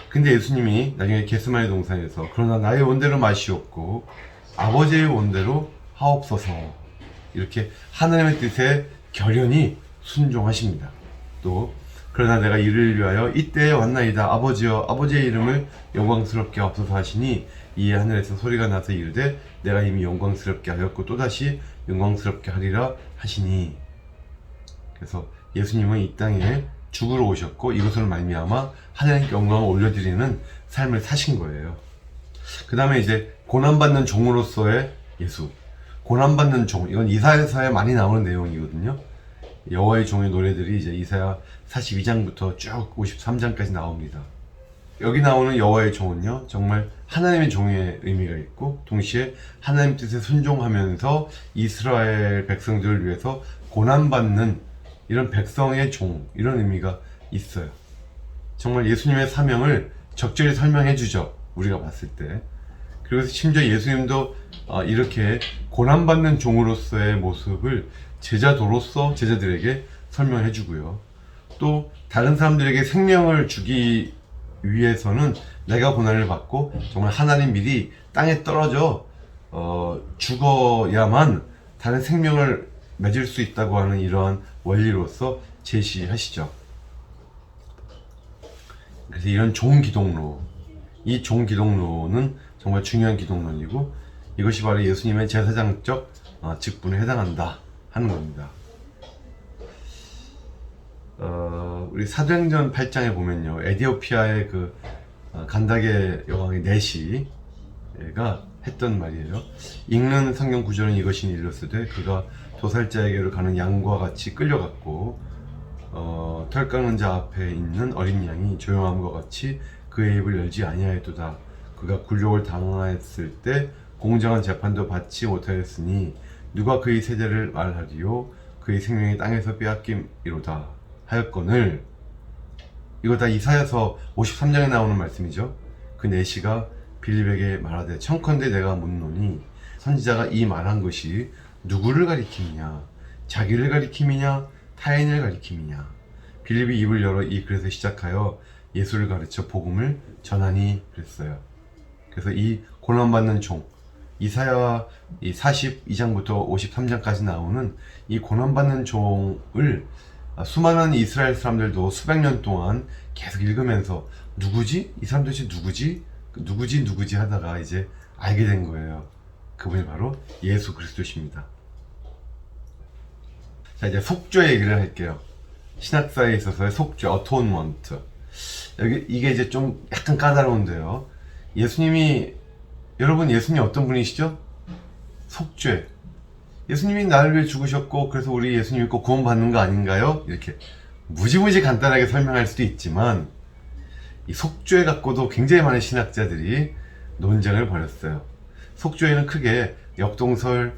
근데 예수님이 나중에 겟세마네 동산에서 그러나 나의 원대로 마시옵고 아버지의 원대로 하옵소서, 이렇게 하나님의 뜻에 결연히 순종하십니다. 또 그러나 내가 이를 위하여 이때에 왔나이다. 아버지여, 아버지의 이름을 영광스럽게 하옵소서 하시니 이에 하늘에서 소리가 나서 이르되 내가 이미 영광스럽게 하였고 또다시 영광스럽게 하리라 하시니. 그래서 예수님은 이 땅에 죽으러 오셨고 이것으로 말미암아 하나님께 영광을 올려드리는 삶을 사신 거예요. 그 다음에 이제 고난받는 종으로서의 예수. 고난받는 종, 이건 이사야서에 많이 나오는 내용이거든요. 여호와의 종의 노래들이 이제 이사야 42장부터 쭉 53장까지 나옵니다. 여기 나오는 여호와의 종은요, 정말 하나님의 종의 의미가 있고 동시에 하나님 뜻에 순종하면서 이스라엘 백성들을 위해서 고난받는 이런 백성의 종, 이런 의미가 있어요. 정말 예수님의 사명을 적절히 설명해 주죠. 우리가 봤을 때. 그래서 심지어 예수님도 이렇게 고난받는 종으로서의 모습을 제자도로서 제자들에게 설명해 주고요. 또 다른 사람들에게 생명을 주기 위해서는 내가 고난을 받고 정말 하나님 미리 땅에 떨어져 죽어야만 다른 생명을 맺을 수 있다고 하는 이러한 원리로서 제시하시죠. 그래서 이런 종기독론, 이 종기독론은 정말 중요한 기독론이고 이것이 바로 예수님의 제사장적 직분에 해당한다 하는 겁니다. 우리 사도행전 8장에 보면요, 에디오피아의 그 간다게 여왕의 내시가 했던 말이에요. 읽는 성경 구절은 이것이 일렀으되 그가 도살자에게로 가는 양과 같이 끌려갔고 털 깎는 자 앞에 있는 어린 양이 조용함과 같이 그의 입을 열지 아니하였도다. 그가 굴욕을 당하였을 때 공정한 재판도 받지 못하였으니 누가 그의 세대를 말하리요. 그의 생명이 땅에서 빼앗김이로다 하였거늘. 이거 다 이사야서 53장에 나오는 말씀이죠. 그 내시가 빌립에게 말하되 청컨대 내가 묻노니 선지자가 이 말한 것이 누구를 가리킴이냐, 자기를 가리킴이냐, 타인을 가리킴이냐. 빌립이 입을 열어 이 글에서 시작하여 예수를 가르쳐 복음을 전하니 그랬어요. 그래서 이 고난받는 종, 이사야 42장부터 53장까지 나오는 이 고난받는 종을 수많은 이스라엘 사람들도 수백 년 동안 계속 읽으면서 누구지? 이 사람 도대체 누구지? 누구지 하다가 이제 알게 된 거예요. 그분이 바로 예수 그리스도십니다. 자, 이제 속죄 얘기를 할게요. 신학사에 있어서의 속죄, 어토먼트. 이게 이제 좀 약간 까다로운데요. 여러분 예수님 어떤 분이시죠? 속죄. 예수님이 나를 위해 죽으셨고 그래서 우리 예수님 믿고 구원 받는 거 아닌가요? 이렇게 무지무지 간단하게 설명할 수도 있지만 이 속죄 갖고도 굉장히 많은 신학자들이 논쟁을 벌였어요. 속죄에는 크게 역동설,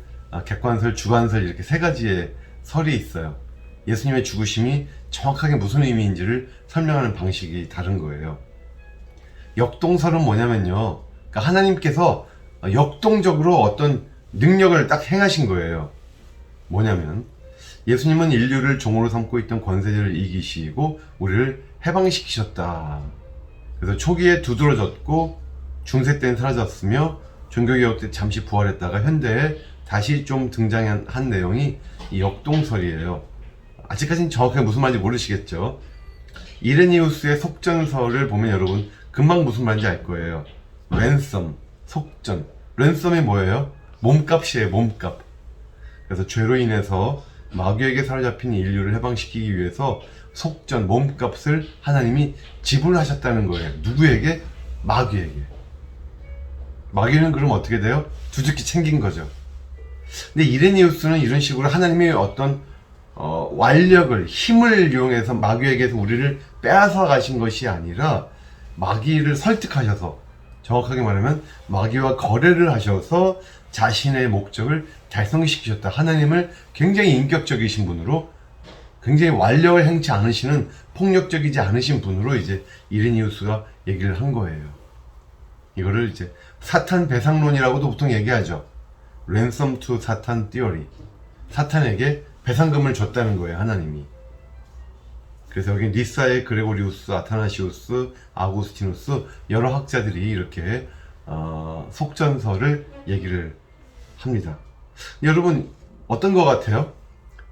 객관설, 주관설 이렇게 세 가지의 설이 있어요. 예수님의 죽으심이 정확하게 무슨 의미인지를 설명하는 방식이 다른 거예요. 역동설은 뭐냐면요, 그러니까 하나님께서 역동적으로 어떤 능력을 딱 행하신 거예요. 뭐냐면 예수님은 인류를 종으로 삼고 있던 권세들을 이기시고 우리를 해방시키셨다. 그래서 초기에 두드러졌고 중세 때는 사라졌으며 종교개혁 때 잠시 부활했다가 현대에 다시 좀 등장한 내용이 이 역동설이에요. 아직까지는 정확하게 무슨 말인지 모르시겠죠. 이레니우스의 속전설을 보면 여러분 금방 무슨 말인지 알 거예요. 랜섬, 속전. 랜섬이 뭐예요? 몸값이에요, 몸값. 그래서 죄로 인해서 마귀에게 사로잡힌 인류를 해방시키기 위해서 속전, 몸값을 하나님이 지불하셨다는 거예요. 누구에게? 마귀에게. 마귀는 그럼 어떻게 돼요? 두둑히 챙긴 거죠. 근데 이레니우스는 이런 식으로 하나님의 어떤 완력을, 힘을 이용해서 마귀에게서 우리를 빼앗아 가신 것이 아니라 마귀를 설득하셔서, 정확하게 말하면 마귀와 거래를 하셔서 자신의 목적을 달성시키셨다. 하나님을 굉장히 인격적이신 분으로, 굉장히 완력을 행치 않으시는, 폭력적이지 않으신 분으로 이제 이레니우스가 얘기를 한 거예요. 이거를 이제 사탄 배상론이라고도 보통 얘기하죠. 랜섬 투 사탄 티어리. 사탄에게 배상금을 줬다는 거예요, 하나님이. 그래서 여기 니사의 그레고리우스, 아타나시우스, 아구스티누스 여러 학자들이 이렇게 속전설을 얘기를 합니다. 여러분 어떤 것 같아요?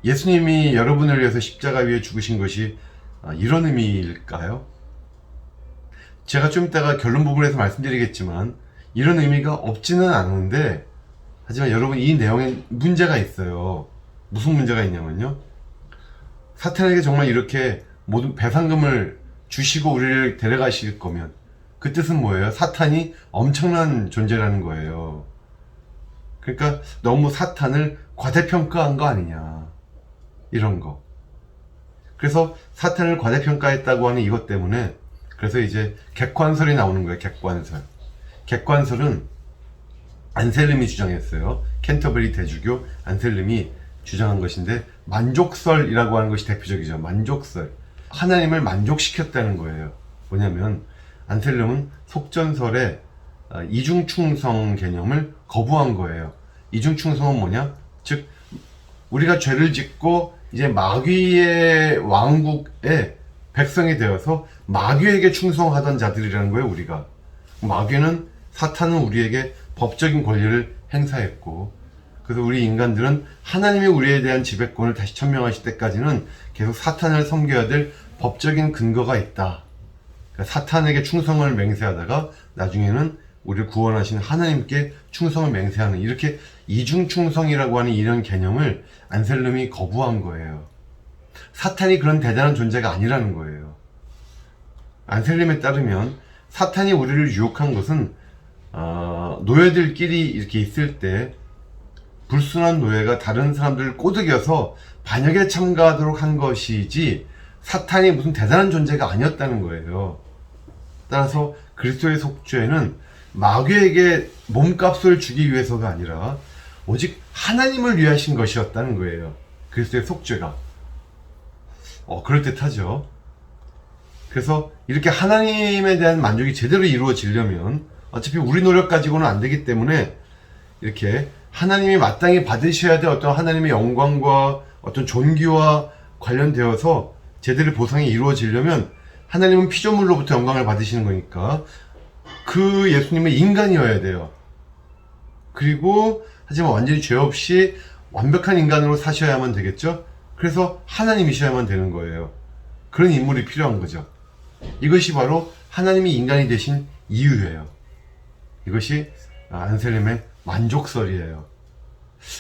예수님이 여러분을 위해서 십자가 위에 죽으신 것이 이런 의미일까요? 제가 좀 이따가 결론 부분에서 말씀드리겠지만 이런 의미가 없지는 않은데, 하지만 여러분 이 내용에 문제가 있어요. 무슨 문제가 있냐면요, 사탄에게 정말 이렇게 모든 배상금을 주시고 우리를 데려가실 거면 그 뜻은 뭐예요? 사탄이 엄청난 존재라는 거예요. 그러니까 너무 사탄을 과대평가한 거 아니냐, 이런 거. 그래서 사탄을 과대평가했다고 하는 이것 때문에 그래서 이제 객관설이 나오는 거예요. 객관설. 객관설은 안셀름이 주장했어요. 캔터버리 대주교 안셀름이 주장한 것인데, 만족설이라고 하는 것이 대표적이죠. 만족설. 하나님을 만족시켰다는 거예요. 뭐냐면 안셀름은 속전설의 이중충성 개념을 거부한 거예요. 이중충성은 뭐냐? 즉 우리가 죄를 짓고 이제 마귀의 왕국의 백성이 되어서 마귀에게 충성하던 자들이라는 거예요. 우리가 마귀는 사탄은 우리에게 법적인 권리를 행사했고, 그래서 우리 인간들은 하나님이 우리에 대한 지배권을 다시 천명하실 때까지는 계속 사탄을 섬겨야 될 법적인 근거가 있다. 그러니까 사탄에게 충성을 맹세하다가 나중에는 우리를 구원하신 하나님께 충성을 맹세하는, 이렇게 이중충성이라고 하는 이런 개념을 안셀름이 거부한 거예요. 사탄이 그런 대단한 존재가 아니라는 거예요. 안셀름에 따르면 사탄이 우리를 유혹한 것은 노예들끼리 이렇게 있을 때 불순한 노예가 다른 사람들을 꼬드겨서 반역에 참가하도록 한 것이지 사탄이 무슨 대단한 존재가 아니었다는 거예요. 따라서 그리스도의 속죄는 마귀에게 몸값을 주기 위해서가 아니라 오직 하나님을 위하신 것이었다는 거예요. 그리스도의 속죄가. 그럴듯하죠. 그래서 이렇게 하나님에 대한 만족이 제대로 이루어지려면 어차피 우리 노력 가지고는 안 되기 때문에 이렇게 하나님이 마땅히 받으셔야 될 어떤 하나님의 영광과 어떤 존귀와 관련되어서 제대로 보상이 이루어지려면 하나님은 피조물로부터 영광을 받으시는 거니까 그 예수님은 인간이어야 돼요. 그리고 하지만 완전히 죄 없이 완벽한 인간으로 사셔야만 되겠죠. 그래서 하나님이셔야만 되는 거예요. 그런 인물이 필요한 거죠. 이것이 바로 하나님이 인간이 되신 이유예요. 이것이 안셀름의 만족설이에요.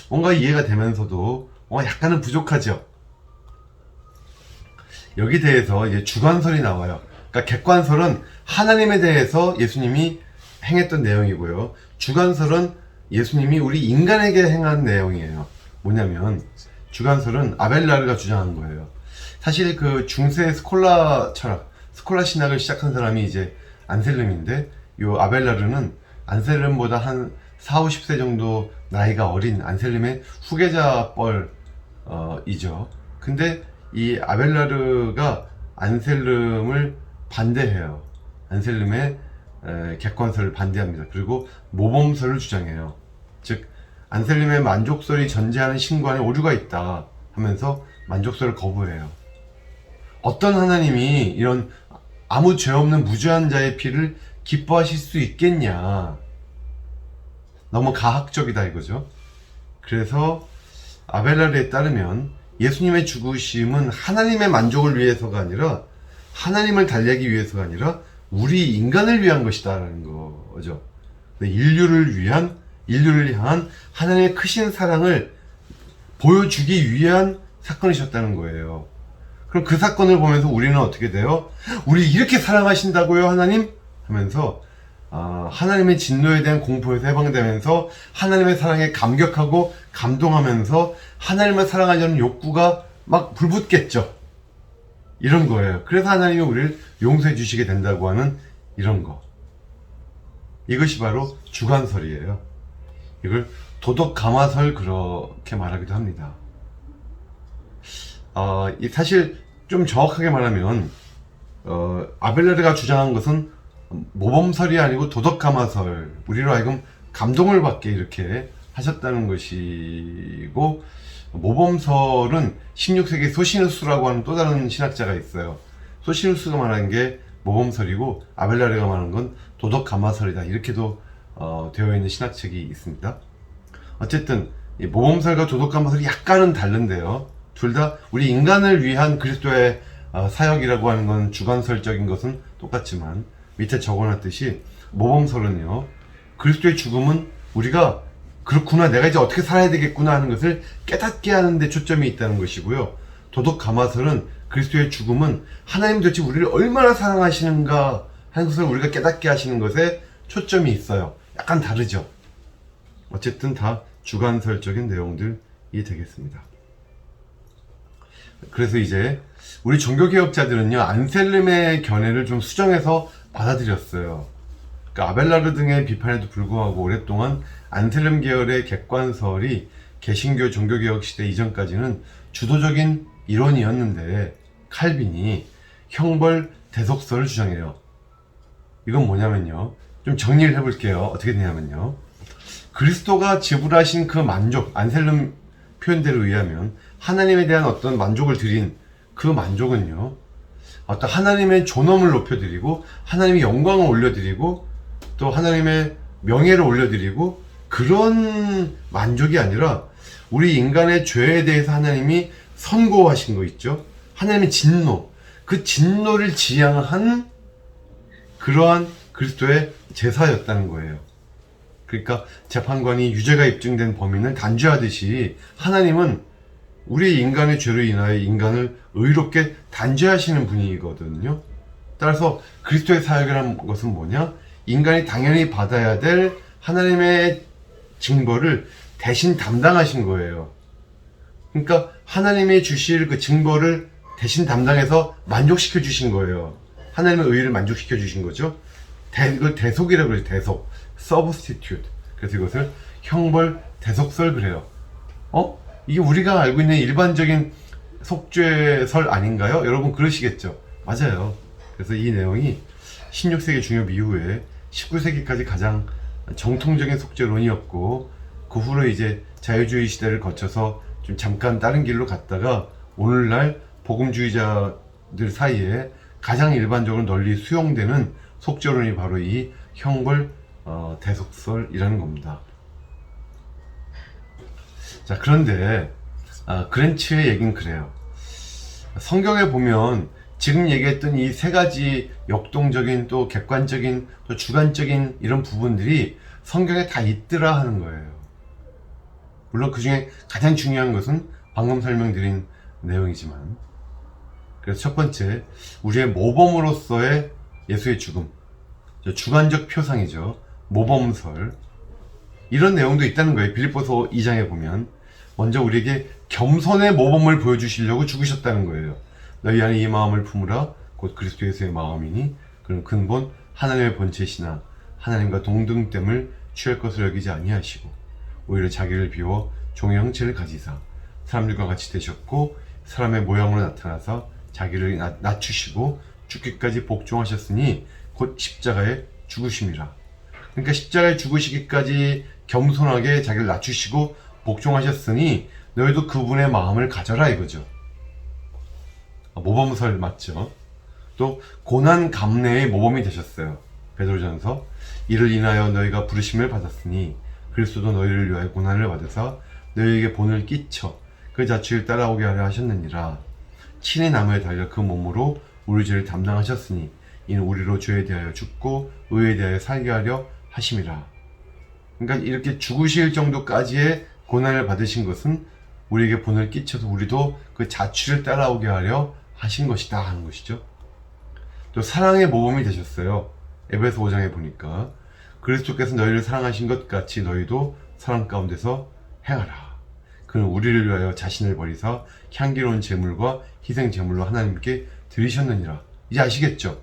뭔가 이해가 되면서도 약간은 부족하죠. 여기 대해서 이제 주관설이 나와요. 그러니까 객관설은 하나님에 대해서 예수님이 행했던 내용이고요. 주관설은 예수님이 우리 인간에게 행한 내용이에요. 뭐냐면 주관설은 아벨라르가 주장한 거예요. 사실 그 중세 스콜라 철학, 스콜라 신학을 시작한 사람이 이제 안셀름인데, 요 아벨라르는 안셀름보다 한 4, 50세 정도 나이가 어린 안셀름의 후계자 이죠. 근데 이 아벨라르가 안셀름을 반대해요. 안셀름의 객관설을 반대합니다. 그리고 모범설을 주장해요. 즉 안셀름의 만족설이 전제하는 신관에 오류가 있다 하면서 만족설을 거부해요. 어떤 하나님이 이런 아무 죄 없는 무죄한 자의 피를 기뻐하실 수 있겠냐. 너무 가학적이다 이거죠. 그래서 아벨라르에 따르면 예수님의 죽으심은 하나님의 만족을 위해서가 아니라, 하나님을 달래기 위해서가 아니라 우리 인간을 위한 것이다 라는 거죠. 인류를 향한 하나님의 크신 사랑을 보여주기 위한 사건이셨다는 거예요. 그럼 그 사건을 보면서 우리는 어떻게 돼요? 우리 이렇게 사랑하신다고요 하나님? 하면서 하나님의 진노에 대한 공포에서 해방되면서 하나님의 사랑에 감격하고 감동하면서 하나님을 사랑하려는 욕구가 막 불붙겠죠. 이런 거예요. 그래서 하나님이 우리를 용서해 주시게 된다고 하는 이런 거. 이것이 바로 주관설이에요. 이걸 도덕감화설 그렇게 말하기도 합니다. 사실 좀 정확하게 말하면 아벨라르가 주장한 것은 모범설이 아니고 도덕감화설, 우리로 하여금 감동을 받게 이렇게 하셨다는 것이고, 모범설은 16세기 소시누스라고 하는 또 다른 신학자가 있어요. 소시누스가 말한 게 모범설이고 아벨라르가 말한 건 도덕감화설이다, 이렇게도 되어 있는 신학책이 있습니다. 어쨌든 이 모범설과 도덕감화설이 약간은 다른데요, 둘 다 우리 인간을 위한 그리스도의 사역이라고 하는 건 주관설적인 것은 똑같지만, 밑에 적어놨듯이 모범설은요, 그리스도의 죽음은 우리가 그렇구나, 내가 이제 어떻게 살아야 되겠구나 하는 것을 깨닫게 하는 데 초점이 있다는 것이고요. 도덕감화설은 그리스도의 죽음은 하나님 도대체 우리를 얼마나 사랑하시는가 하는 것을 우리가 깨닫게 하시는 것에 초점이 있어요. 약간 다르죠. 어쨌든 다 주관설적인 내용들이 되겠습니다. 그래서 이제 우리 종교개혁자들은요, 안셀름의 견해를 좀 수정해서 받아들였어요. 그러니까 아벨라르 등의 비판에도 불구하고 오랫동안 안셀름 계열의 객관설이 개신교 종교개혁 시대 이전까지는 주도적인 이론이었는데, 칼빈이 형벌 대속설을 주장해요. 이건 뭐냐면요. 좀 정리를 해볼게요. 어떻게 되냐면요. 그리스도가 지불하신 그 만족, 안셀름 표현대로 의하면 하나님에 대한 어떤 만족을 드린 그 만족은요. 어떤 하나님의 존엄을 높여드리고 하나님의 영광을 올려드리고 또 하나님의 명예를 올려드리고 그런 만족이 아니라 우리 인간의 죄에 대해서 하나님이 선고하신 거 있죠. 하나님의 진노, 그 진노를 지향한 그러한 그리스도의 제사였다는 거예요. 그러니까 재판관이 유죄가 입증된 범인을 단죄하듯이 하나님은 우리 인간의 죄로 인하여 인간을 의롭게 단죄하시는 분이거든요. 따라서 그리스도의 사역이라는 것은 뭐냐? 인간이 당연히 받아야 될 하나님의 징벌을 대신 담당하신 거예요. 그러니까 하나님이 주실 그 징벌을 대신 담당해서 만족시켜 주신 거예요. 하나님의 의를 만족시켜 주신 거죠. 이걸 대속이라고 그래요. 대속. substitute. 그래서 이것을 형벌 대속설 그래요. 이게 우리가 알고 있는 일반적인 속죄설 아닌가요? 여러분 그러시겠죠? 맞아요. 그래서 이 내용이 16세기 중엽 이후에 19세기까지 가장 정통적인 속죄론이었고 그 후로 이제 자유주의 시대를 거쳐서 좀 잠깐 다른 길로 갔다가 오늘날 복음주의자들 사이에 가장 일반적으로 널리 수용되는 속죄론이 바로 이 형벌 대속설이라는 겁니다. 자, 그런데 그랜츠의 얘기는 그래요. 성경에 보면 지금 얘기했던 이 세 가지 역동적인 또 객관적인 또 주관적인 이런 부분들이 성경에 다 있더라 하는 거예요. 물론 그 중에 가장 중요한 것은 방금 설명드린 내용이지만, 그래서 첫 번째, 우리의 모범으로서의 예수의 죽음, 주관적 표상이죠. 모범설, 이런 내용도 있다는 거예요. 빌립보서 2장에 보면 먼저 우리에게 겸손의 모범을 보여주시려고 죽으셨다는 거예요. 너희 안에 이 마음을 품으라 곧 그리스도 예수의 마음이니 그는 근본 하나님의 본체시나 하나님과 동등됨을 취할 것을 여기지 아니하시고 오히려 자기를 비워 종의 형체를 가지사 사람들과 같이 되셨고 사람의 모양으로 나타나서 자기를 낮추시고 죽기까지 복종하셨으니 곧 십자가에 죽으심이라. 그러니까 십자가에 죽으시기까지 겸손하게 자기를 낮추시고 복종하셨으니 너희도 그분의 마음을 가져라 이거죠. 모범설 맞죠? 또 고난 감내의 모범이 되셨어요. 베드로전서 이를 인하여 너희가 부르심을 받았으니 그리스도도 너희를 위하여 고난을 받으사 너희에게 본을 끼쳐 그 자취를 따라오게 하려 하셨느니라. 친히 나무에 달려 그 몸으로 우리 죄를 담당하셨으니 이는 우리로 죄에 대하여 죽고 의에 대하여 살게 하려 하심이라. 그러니까 이렇게 죽으실 정도까지의 고난을 받으신 것은 우리에게 본을 끼쳐서 우리도 그 자취를 따라오게 하려 하신 것이다 하는 것이죠. 또 사랑의 모범이 되셨어요. 에베소 5장에 보니까 그리스도께서 너희를 사랑하신 것 같이 너희도 사랑 가운데서 행하라. 그는 우리를 위하여 자신을 버리사 향기로운 제물과 희생 제물로 하나님께 드리셨느니라. 이제 아시겠죠?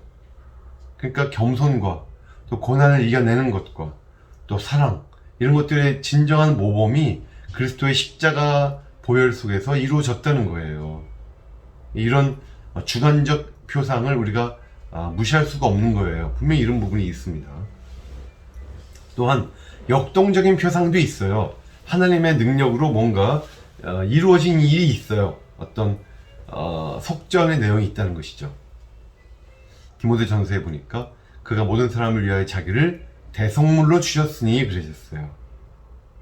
그러니까 겸손과 또 고난을 이겨내는 것과 또 사랑, 이런 것들의 진정한 모범이 그리스도의 십자가 보혈 속에서 이루어졌다는 거예요. 이런 주관적 표상을 우리가 무시할 수가 없는 거예요. 분명히 이런 부분이 있습니다. 또한 역동적인 표상도 있어요. 하나님의 능력으로 뭔가 이루어진 일이 있어요. 어떤 속전의 내용이 있다는 것이죠. 디모데전서에 보니까 그가 모든 사람을 위하여 자기를 대성물로 주셨으니 그러셨어요.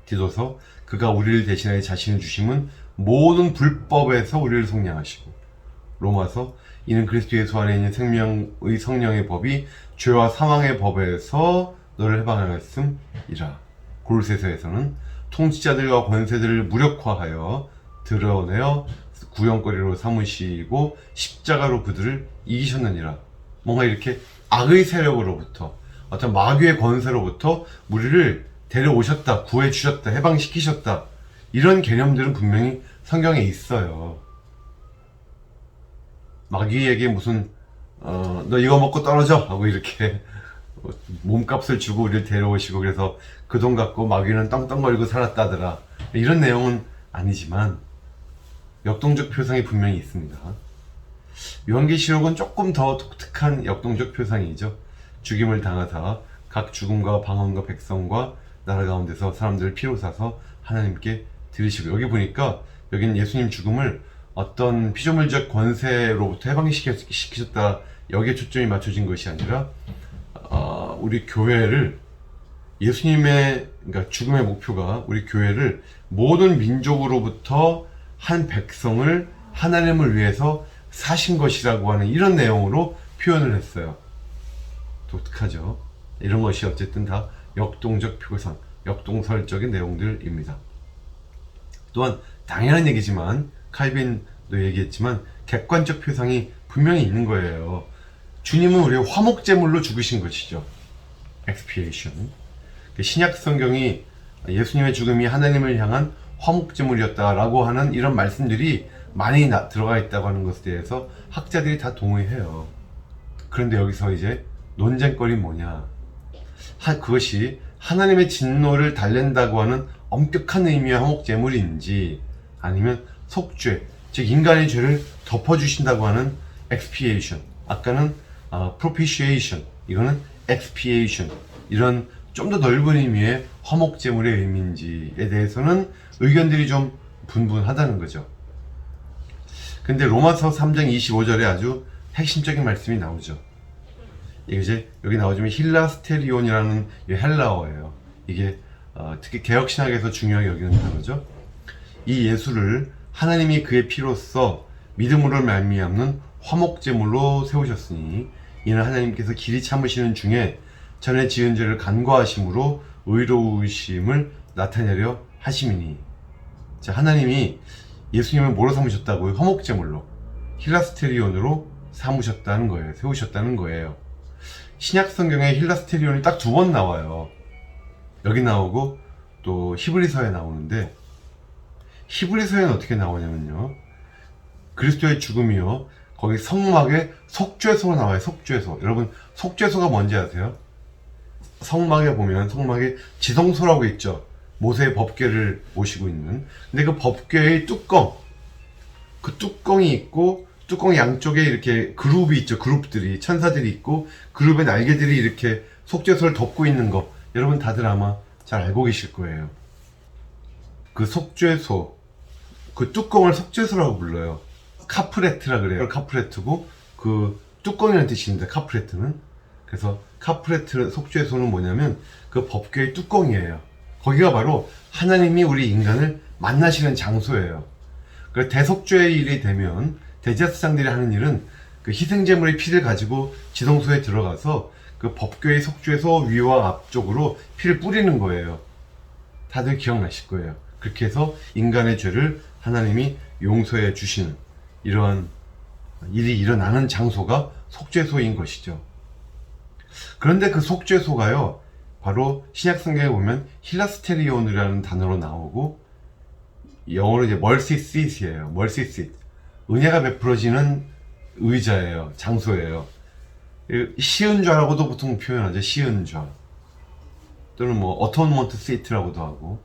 디도서 그가 우리를 대신하여 자신을 주심은 모든 불법에서 우리를 속량하시고, 로마서 이는 그리스도 예수 안에 있는 생명의 성령의 법이 죄와 사망의 법에서 너를 해방하였음이라. 골로새서에서는 통치자들과 권세들을 무력화하여 드러내어 구형거리로 삼으시고 십자가로 그들을 이기셨느니라. 뭔가 이렇게 악의 세력으로부터 어떤 마귀의 권세로부터 우리를 데려오셨다, 구해주셨다, 해방시키셨다, 이런 개념들은 분명히 성경에 있어요. 마귀에게 무슨 너 이거 먹고 떨어져 하고 이렇게 몸값을 주고 우리를 데려오시고 그래서 그 돈 갖고 마귀는 떵떵거리고 살았다더라, 이런 내용은 아니지만 역동적 표상이 분명히 있습니다. 요한계시록은 조금 더 독특한 역동적 표상이죠. 죽임을 당하사 각 죽음과 방언과 백성과 나라 가운데서 사람들을 피로 사서 하나님께 드리시고, 여기 보니까 여기는 예수님 죽음을 어떤 피조물적 권세로부터 해방시키셨다, 여기에 초점이 맞춰진 것이 아니라 우리 교회를, 예수님의 그러니까 죽음의 목표가 우리 교회를 모든 민족으로부터 한 백성을 하나님을 위해서 사신 것이라고 하는 이런 내용으로 표현을 했어요. 독특하죠. 이런 것이 어쨌든 다 역동적 표상, 역동설적인 내용들입니다. 또한 당연한 얘기지만 칼빈도 얘기했지만 객관적 표상이 분명히 있는 거예요. 주님은 우리의 화목제물로 죽으신 것이죠. expiation. 신약 성경이 예수님의 죽음이 하나님을 향한 화목제물이었다라고 하는 이런 말씀들이 많이 들어가 있다고 하는 것에 대해서 학자들이 다 동의해요. 그런데 여기서 이제 논쟁거리는 뭐냐, 그것이 하나님의 진노를 달랜다고 하는 엄격한 의미의 화목제물인지, 아니면 속죄, 즉 인간의 죄를 덮어주신다고 하는 expiation, 아까는 propitiation, 이거는 expiation, 이런 좀 더 넓은 의미의 화목제물의 의미인지에 대해서는 의견들이 좀 분분하다는 거죠. 근데 로마서 3장 25절에 아주 핵심적인 말씀이 나오죠. 이게 이제 여기 나오지만 힐라스테리온이라는 헬라어예요. 이게 특히 개혁신학에서 중요하게 여기는 단어죠. 이 예수를 하나님이 그의 피로써 믿음으로 말미암는 화목제물로 세우셨으니 이는 하나님께서 길이 참으시는 중에 전에 지은 죄를 간과하심으로 의로우심을 나타내려 하심이니. 자, 하나님이 예수님을 뭐로 삼으셨다고요? 화목제물로, 힐라스테리온으로 삼으셨다는 거예요. 세우셨다는 거예요. 신약 성경에 힐라스테리온이 딱 2번 나와요. 여기 나오고 또 히브리서에 나오는데, 히브리서에는 어떻게 나오냐면요, 그리스도의 죽음이요, 거기 성막에 속죄소로 나와요. 속죄소. 여러분, 속죄소가 뭔지 아세요? 성막에 보면 성막에 지성소라고 있죠. 모세의 법궤를 모시고 있는. 근데 그 법궤의 뚜껑, 그 뚜껑이 있고, 뚜껑 양쪽에 이렇게 그룹이 있죠. 그룹들이, 천사들이 있고, 그룹의 날개들이 이렇게 속죄소를 덮고 있는 거, 여러분 다들 아마 잘 알고 계실 거예요. 그 속죄소, 그 뚜껑을 속죄소라고 불러요. 카프레트라 그래요. 카프레트고, 그 뚜껑이라는 뜻입니다. 카프레트는. 그래서 카프레트 속죄소는 뭐냐면 그 법궤의 뚜껑이에요. 거기가 바로 하나님이 우리 인간을 만나시는 장소예요. 그 대속죄의 일이 되면 대제사장들이 하는 일은 그 희생제물의 피를 가지고 지성소에 들어가서 그 법궤의 속죄소 위와 앞쪽으로 피를 뿌리는 거예요. 다들 기억나실 거예요. 그렇게 해서 인간의 죄를 하나님이 용서해 주시는 이러한 일이 일어나는 장소가 속죄소인 것이죠. 그런데 그 속죄소가요, 바로 신약 성경에 보면 힐라스테리온이라는 단어로 나오고, 영어로 이제 mercy seat이에요. mercy seat. 은혜가 베풀어지는 의자예요. 장소예요. 시은좌라고도 보통 표현하죠. 시은좌. 또는 뭐 atonement seat라고도 하고.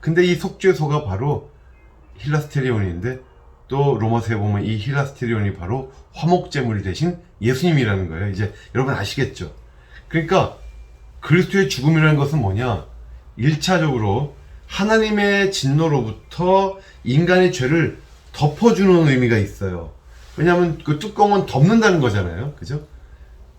근데 이 속죄소가 바로 힐라스테리온인데, 또 로마서에 보면 이 힐라스테리온이 바로 화목제물 대신 예수님이라는 거예요. 이제 여러분 아시겠죠? 그러니까 그리스도의 죽음이라는 것은 뭐냐? 1차적으로 하나님의 진노로부터 인간의 죄를 덮어주는 의미가 있어요. 왜냐하면 그 뚜껑은 덮는다는 거잖아요. 그죠?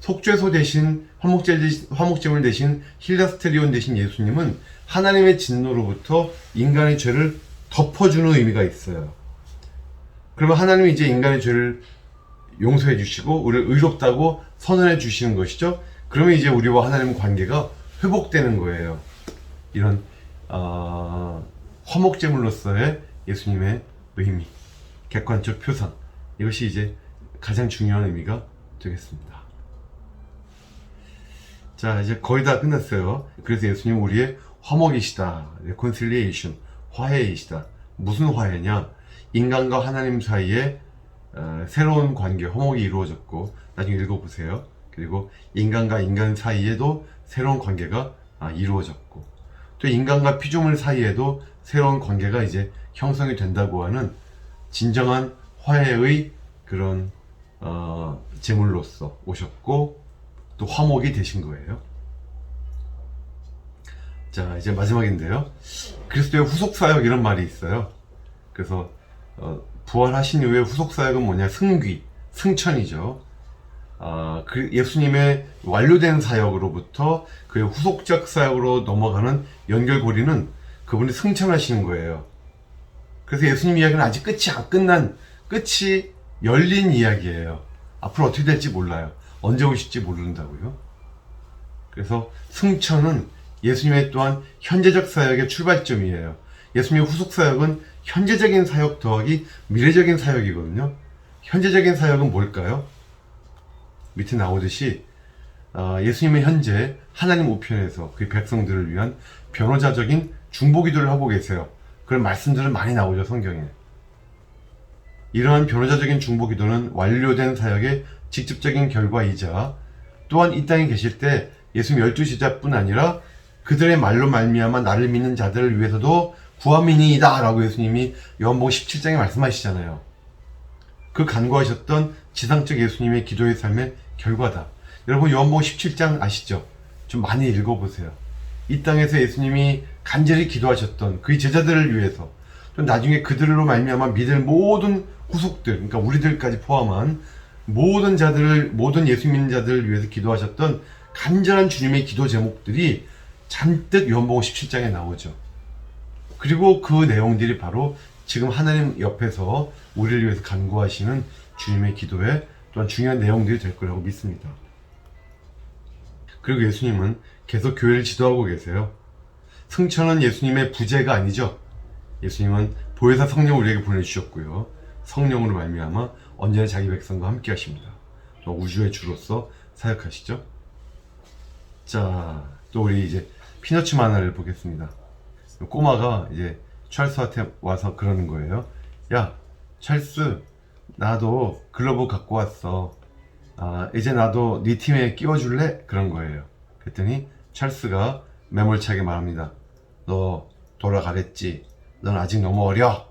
속죄소 대신 화목제물 대신 힐라스테리온 대신 예수님은 하나님의 진노로부터 인간의 죄를 덮어주는 의미가 있어요. 그러면 하나님이 이제 인간의 죄를 용서해 주시고 우리를 의롭다고 선언해 주시는 것이죠. 그러면 이제 우리와 하나님 관계가 회복되는 거예요. 이런 화목제물로서의 예수님의 의미, 객관적 표상, 이것이 이제 가장 중요한 의미가 되겠습니다. 자, 이제 거의 다 끝났어요. 그래서 예수님은 우리의 화목이시다, reconciliation, 화해이시다. 무슨 화해냐? 인간과 하나님 사이에 새로운 관계, 화목이 이루어졌고, 나중에 읽어보세요. 그리고 인간과 인간 사이에도 새로운 관계가 이루어졌고, 또 인간과 피조물 사이에도 새로운 관계가 이제 형성이 된다고 하는 진정한 화해의 그런 제물로서 오셨고, 또 화목이 되신 거예요. 자, 이제 마지막인데요. 그리스도의 후속사역 이런 말이 있어요. 그래서 부활하신 이후에 후속사역은 뭐냐? 승귀, 승천이죠. 예수님의 완료된 사역으로부터 그의 후속적 사역으로 넘어가는 연결고리는 그분이 승천하시는 거예요. 그래서 예수님 이야기는 아직 끝이 안 끝난, 끝이 열린 이야기예요. 앞으로 어떻게 될지 몰라요. 언제 오실지 모른다고요. 그래서 승천은 예수님의 또한 현재적 사역의 출발점이에요. 예수님의 후속 사역은 현재적인 사역 더하기 미래적인 사역이거든요. 현재적인 사역은 뭘까요? 밑에 나오듯이 예수님은 현재 하나님 우편에서 그의 백성들을 위한 변호자적인 중보기도를 하고 계세요. 그런 말씀들은 많이 나오죠, 성경에. 이러한 변호자적인 중보기도는 완료된 사역의 직접적인 결과이자 또한 이 땅에 계실 때 예수님 12제자뿐 아니라 그들의 말로 말미암아 나를 믿는 자들을 위해서도 구함이니이다 라고 예수님이 요한복음 17장에 말씀하시잖아요. 그 간구하셨던 지상적 예수님의 기도의 삶의 결과다. 여러분 요한복음 17장 아시죠? 좀 많이 읽어보세요. 이 땅에서 예수님이 간절히 기도하셨던 그의 제자들을 위해서 또 나중에 그들로 말미암아 믿을 모든 후속들, 그러니까 우리들까지 포함한 모든 자들을, 모든 예수 믿는 자들을 위해서 기도하셨던 간절한 주님의 기도 제목들이 잔뜩 요한복음 17장에 나오죠. 그리고 그 내용들이 바로 지금 하나님 옆에서 우리를 위해서 간구하시는 주님의 기도에 또한 중요한 내용들이 될 거라고 믿습니다. 그리고 예수님은 계속 교회를 지도하고 계세요. 승천은 예수님의 부재가 아니죠. 예수님은 보혜사 성령을 우리에게 보내주셨고요. 성령으로 말미암아 언제나 자기 백성과 함께 하십니다. 또 우주의 주로서 사역하시죠. 자, 또 우리 이제 피너츠 만화를 보겠습니다. 꼬마가 이제 찰스한테 와서 그러는 거예요. 야, 찰스, 나도 글러브 갖고 왔어. 이제 나도 네 팀에 끼워줄래? 그런 거예요. 그랬더니 찰스가 매몰차게 말합니다. 너 돌아가랬지. 넌 아직 너무 어려.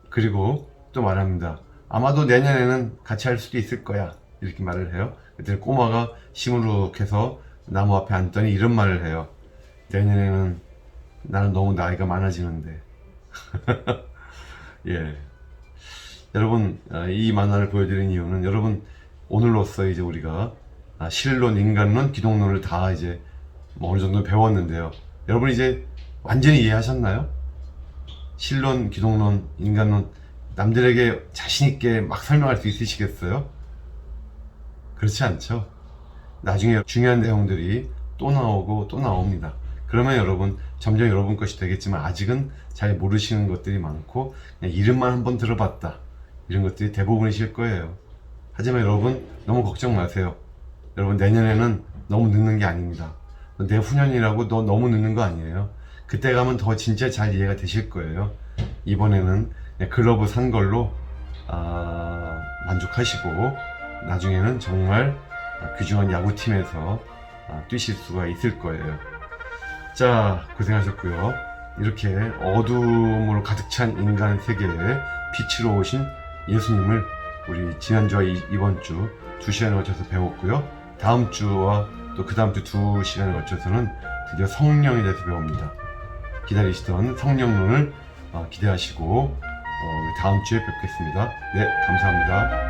그리고 또 말합니다. 아마도 내년에는 같이 할 수도 있을 거야. 이렇게 말을 해요. 그랬더니 꼬마가 시무룩해서 나무 앞에 앉더니 이런 말을 해요. 내년에는 나는 너무 나이가 많아지는데. 예. 여러분, 이 만화를 보여드린 이유는 여러분, 오늘로써 이제 우리가 신론, 인간론, 기독론을 다 이제 뭐 어느 정도 배웠는데요. 여러분 이제 완전히 이해하셨나요? 신론, 기독론, 인간론, 남들에게 자신있게 막 설명할 수 있으시겠어요? 그렇지 않죠? 나중에 중요한 내용들이 또 나오고 또 나옵니다. 그러면 여러분 점점 여러분 것이 되겠지만 아직은 잘 모르시는 것들이 많고 그냥 이름만 한번 들어봤다 이런 것들이 대부분이실 거예요. 하지만 여러분 너무 걱정 마세요. 여러분 내년에는 너무 늦는 게 아닙니다. 내후년이라고 너무 늦는 거 아니에요. 그때 가면 더 진짜 잘 이해가 되실 거예요. 이번에는 글러브 산 걸로 만족하시고 나중에는 정말 귀중한 야구팀에서 뛰실 수가 있을 거예요. 자, 고생하셨고요. 이렇게 어둠으로 가득 찬 인간 세계에 빛으로 오신 예수님을 우리 지난주와 이번 주 2시간에 걸쳐서 배웠고요. 다음 주와 또 그 다음 주 2시간에 걸쳐서는 드디어 성령에 대해서 배웁니다. 기다리시던 성령론을 기대하시고 우리 다음 주에 뵙겠습니다. 네, 감사합니다.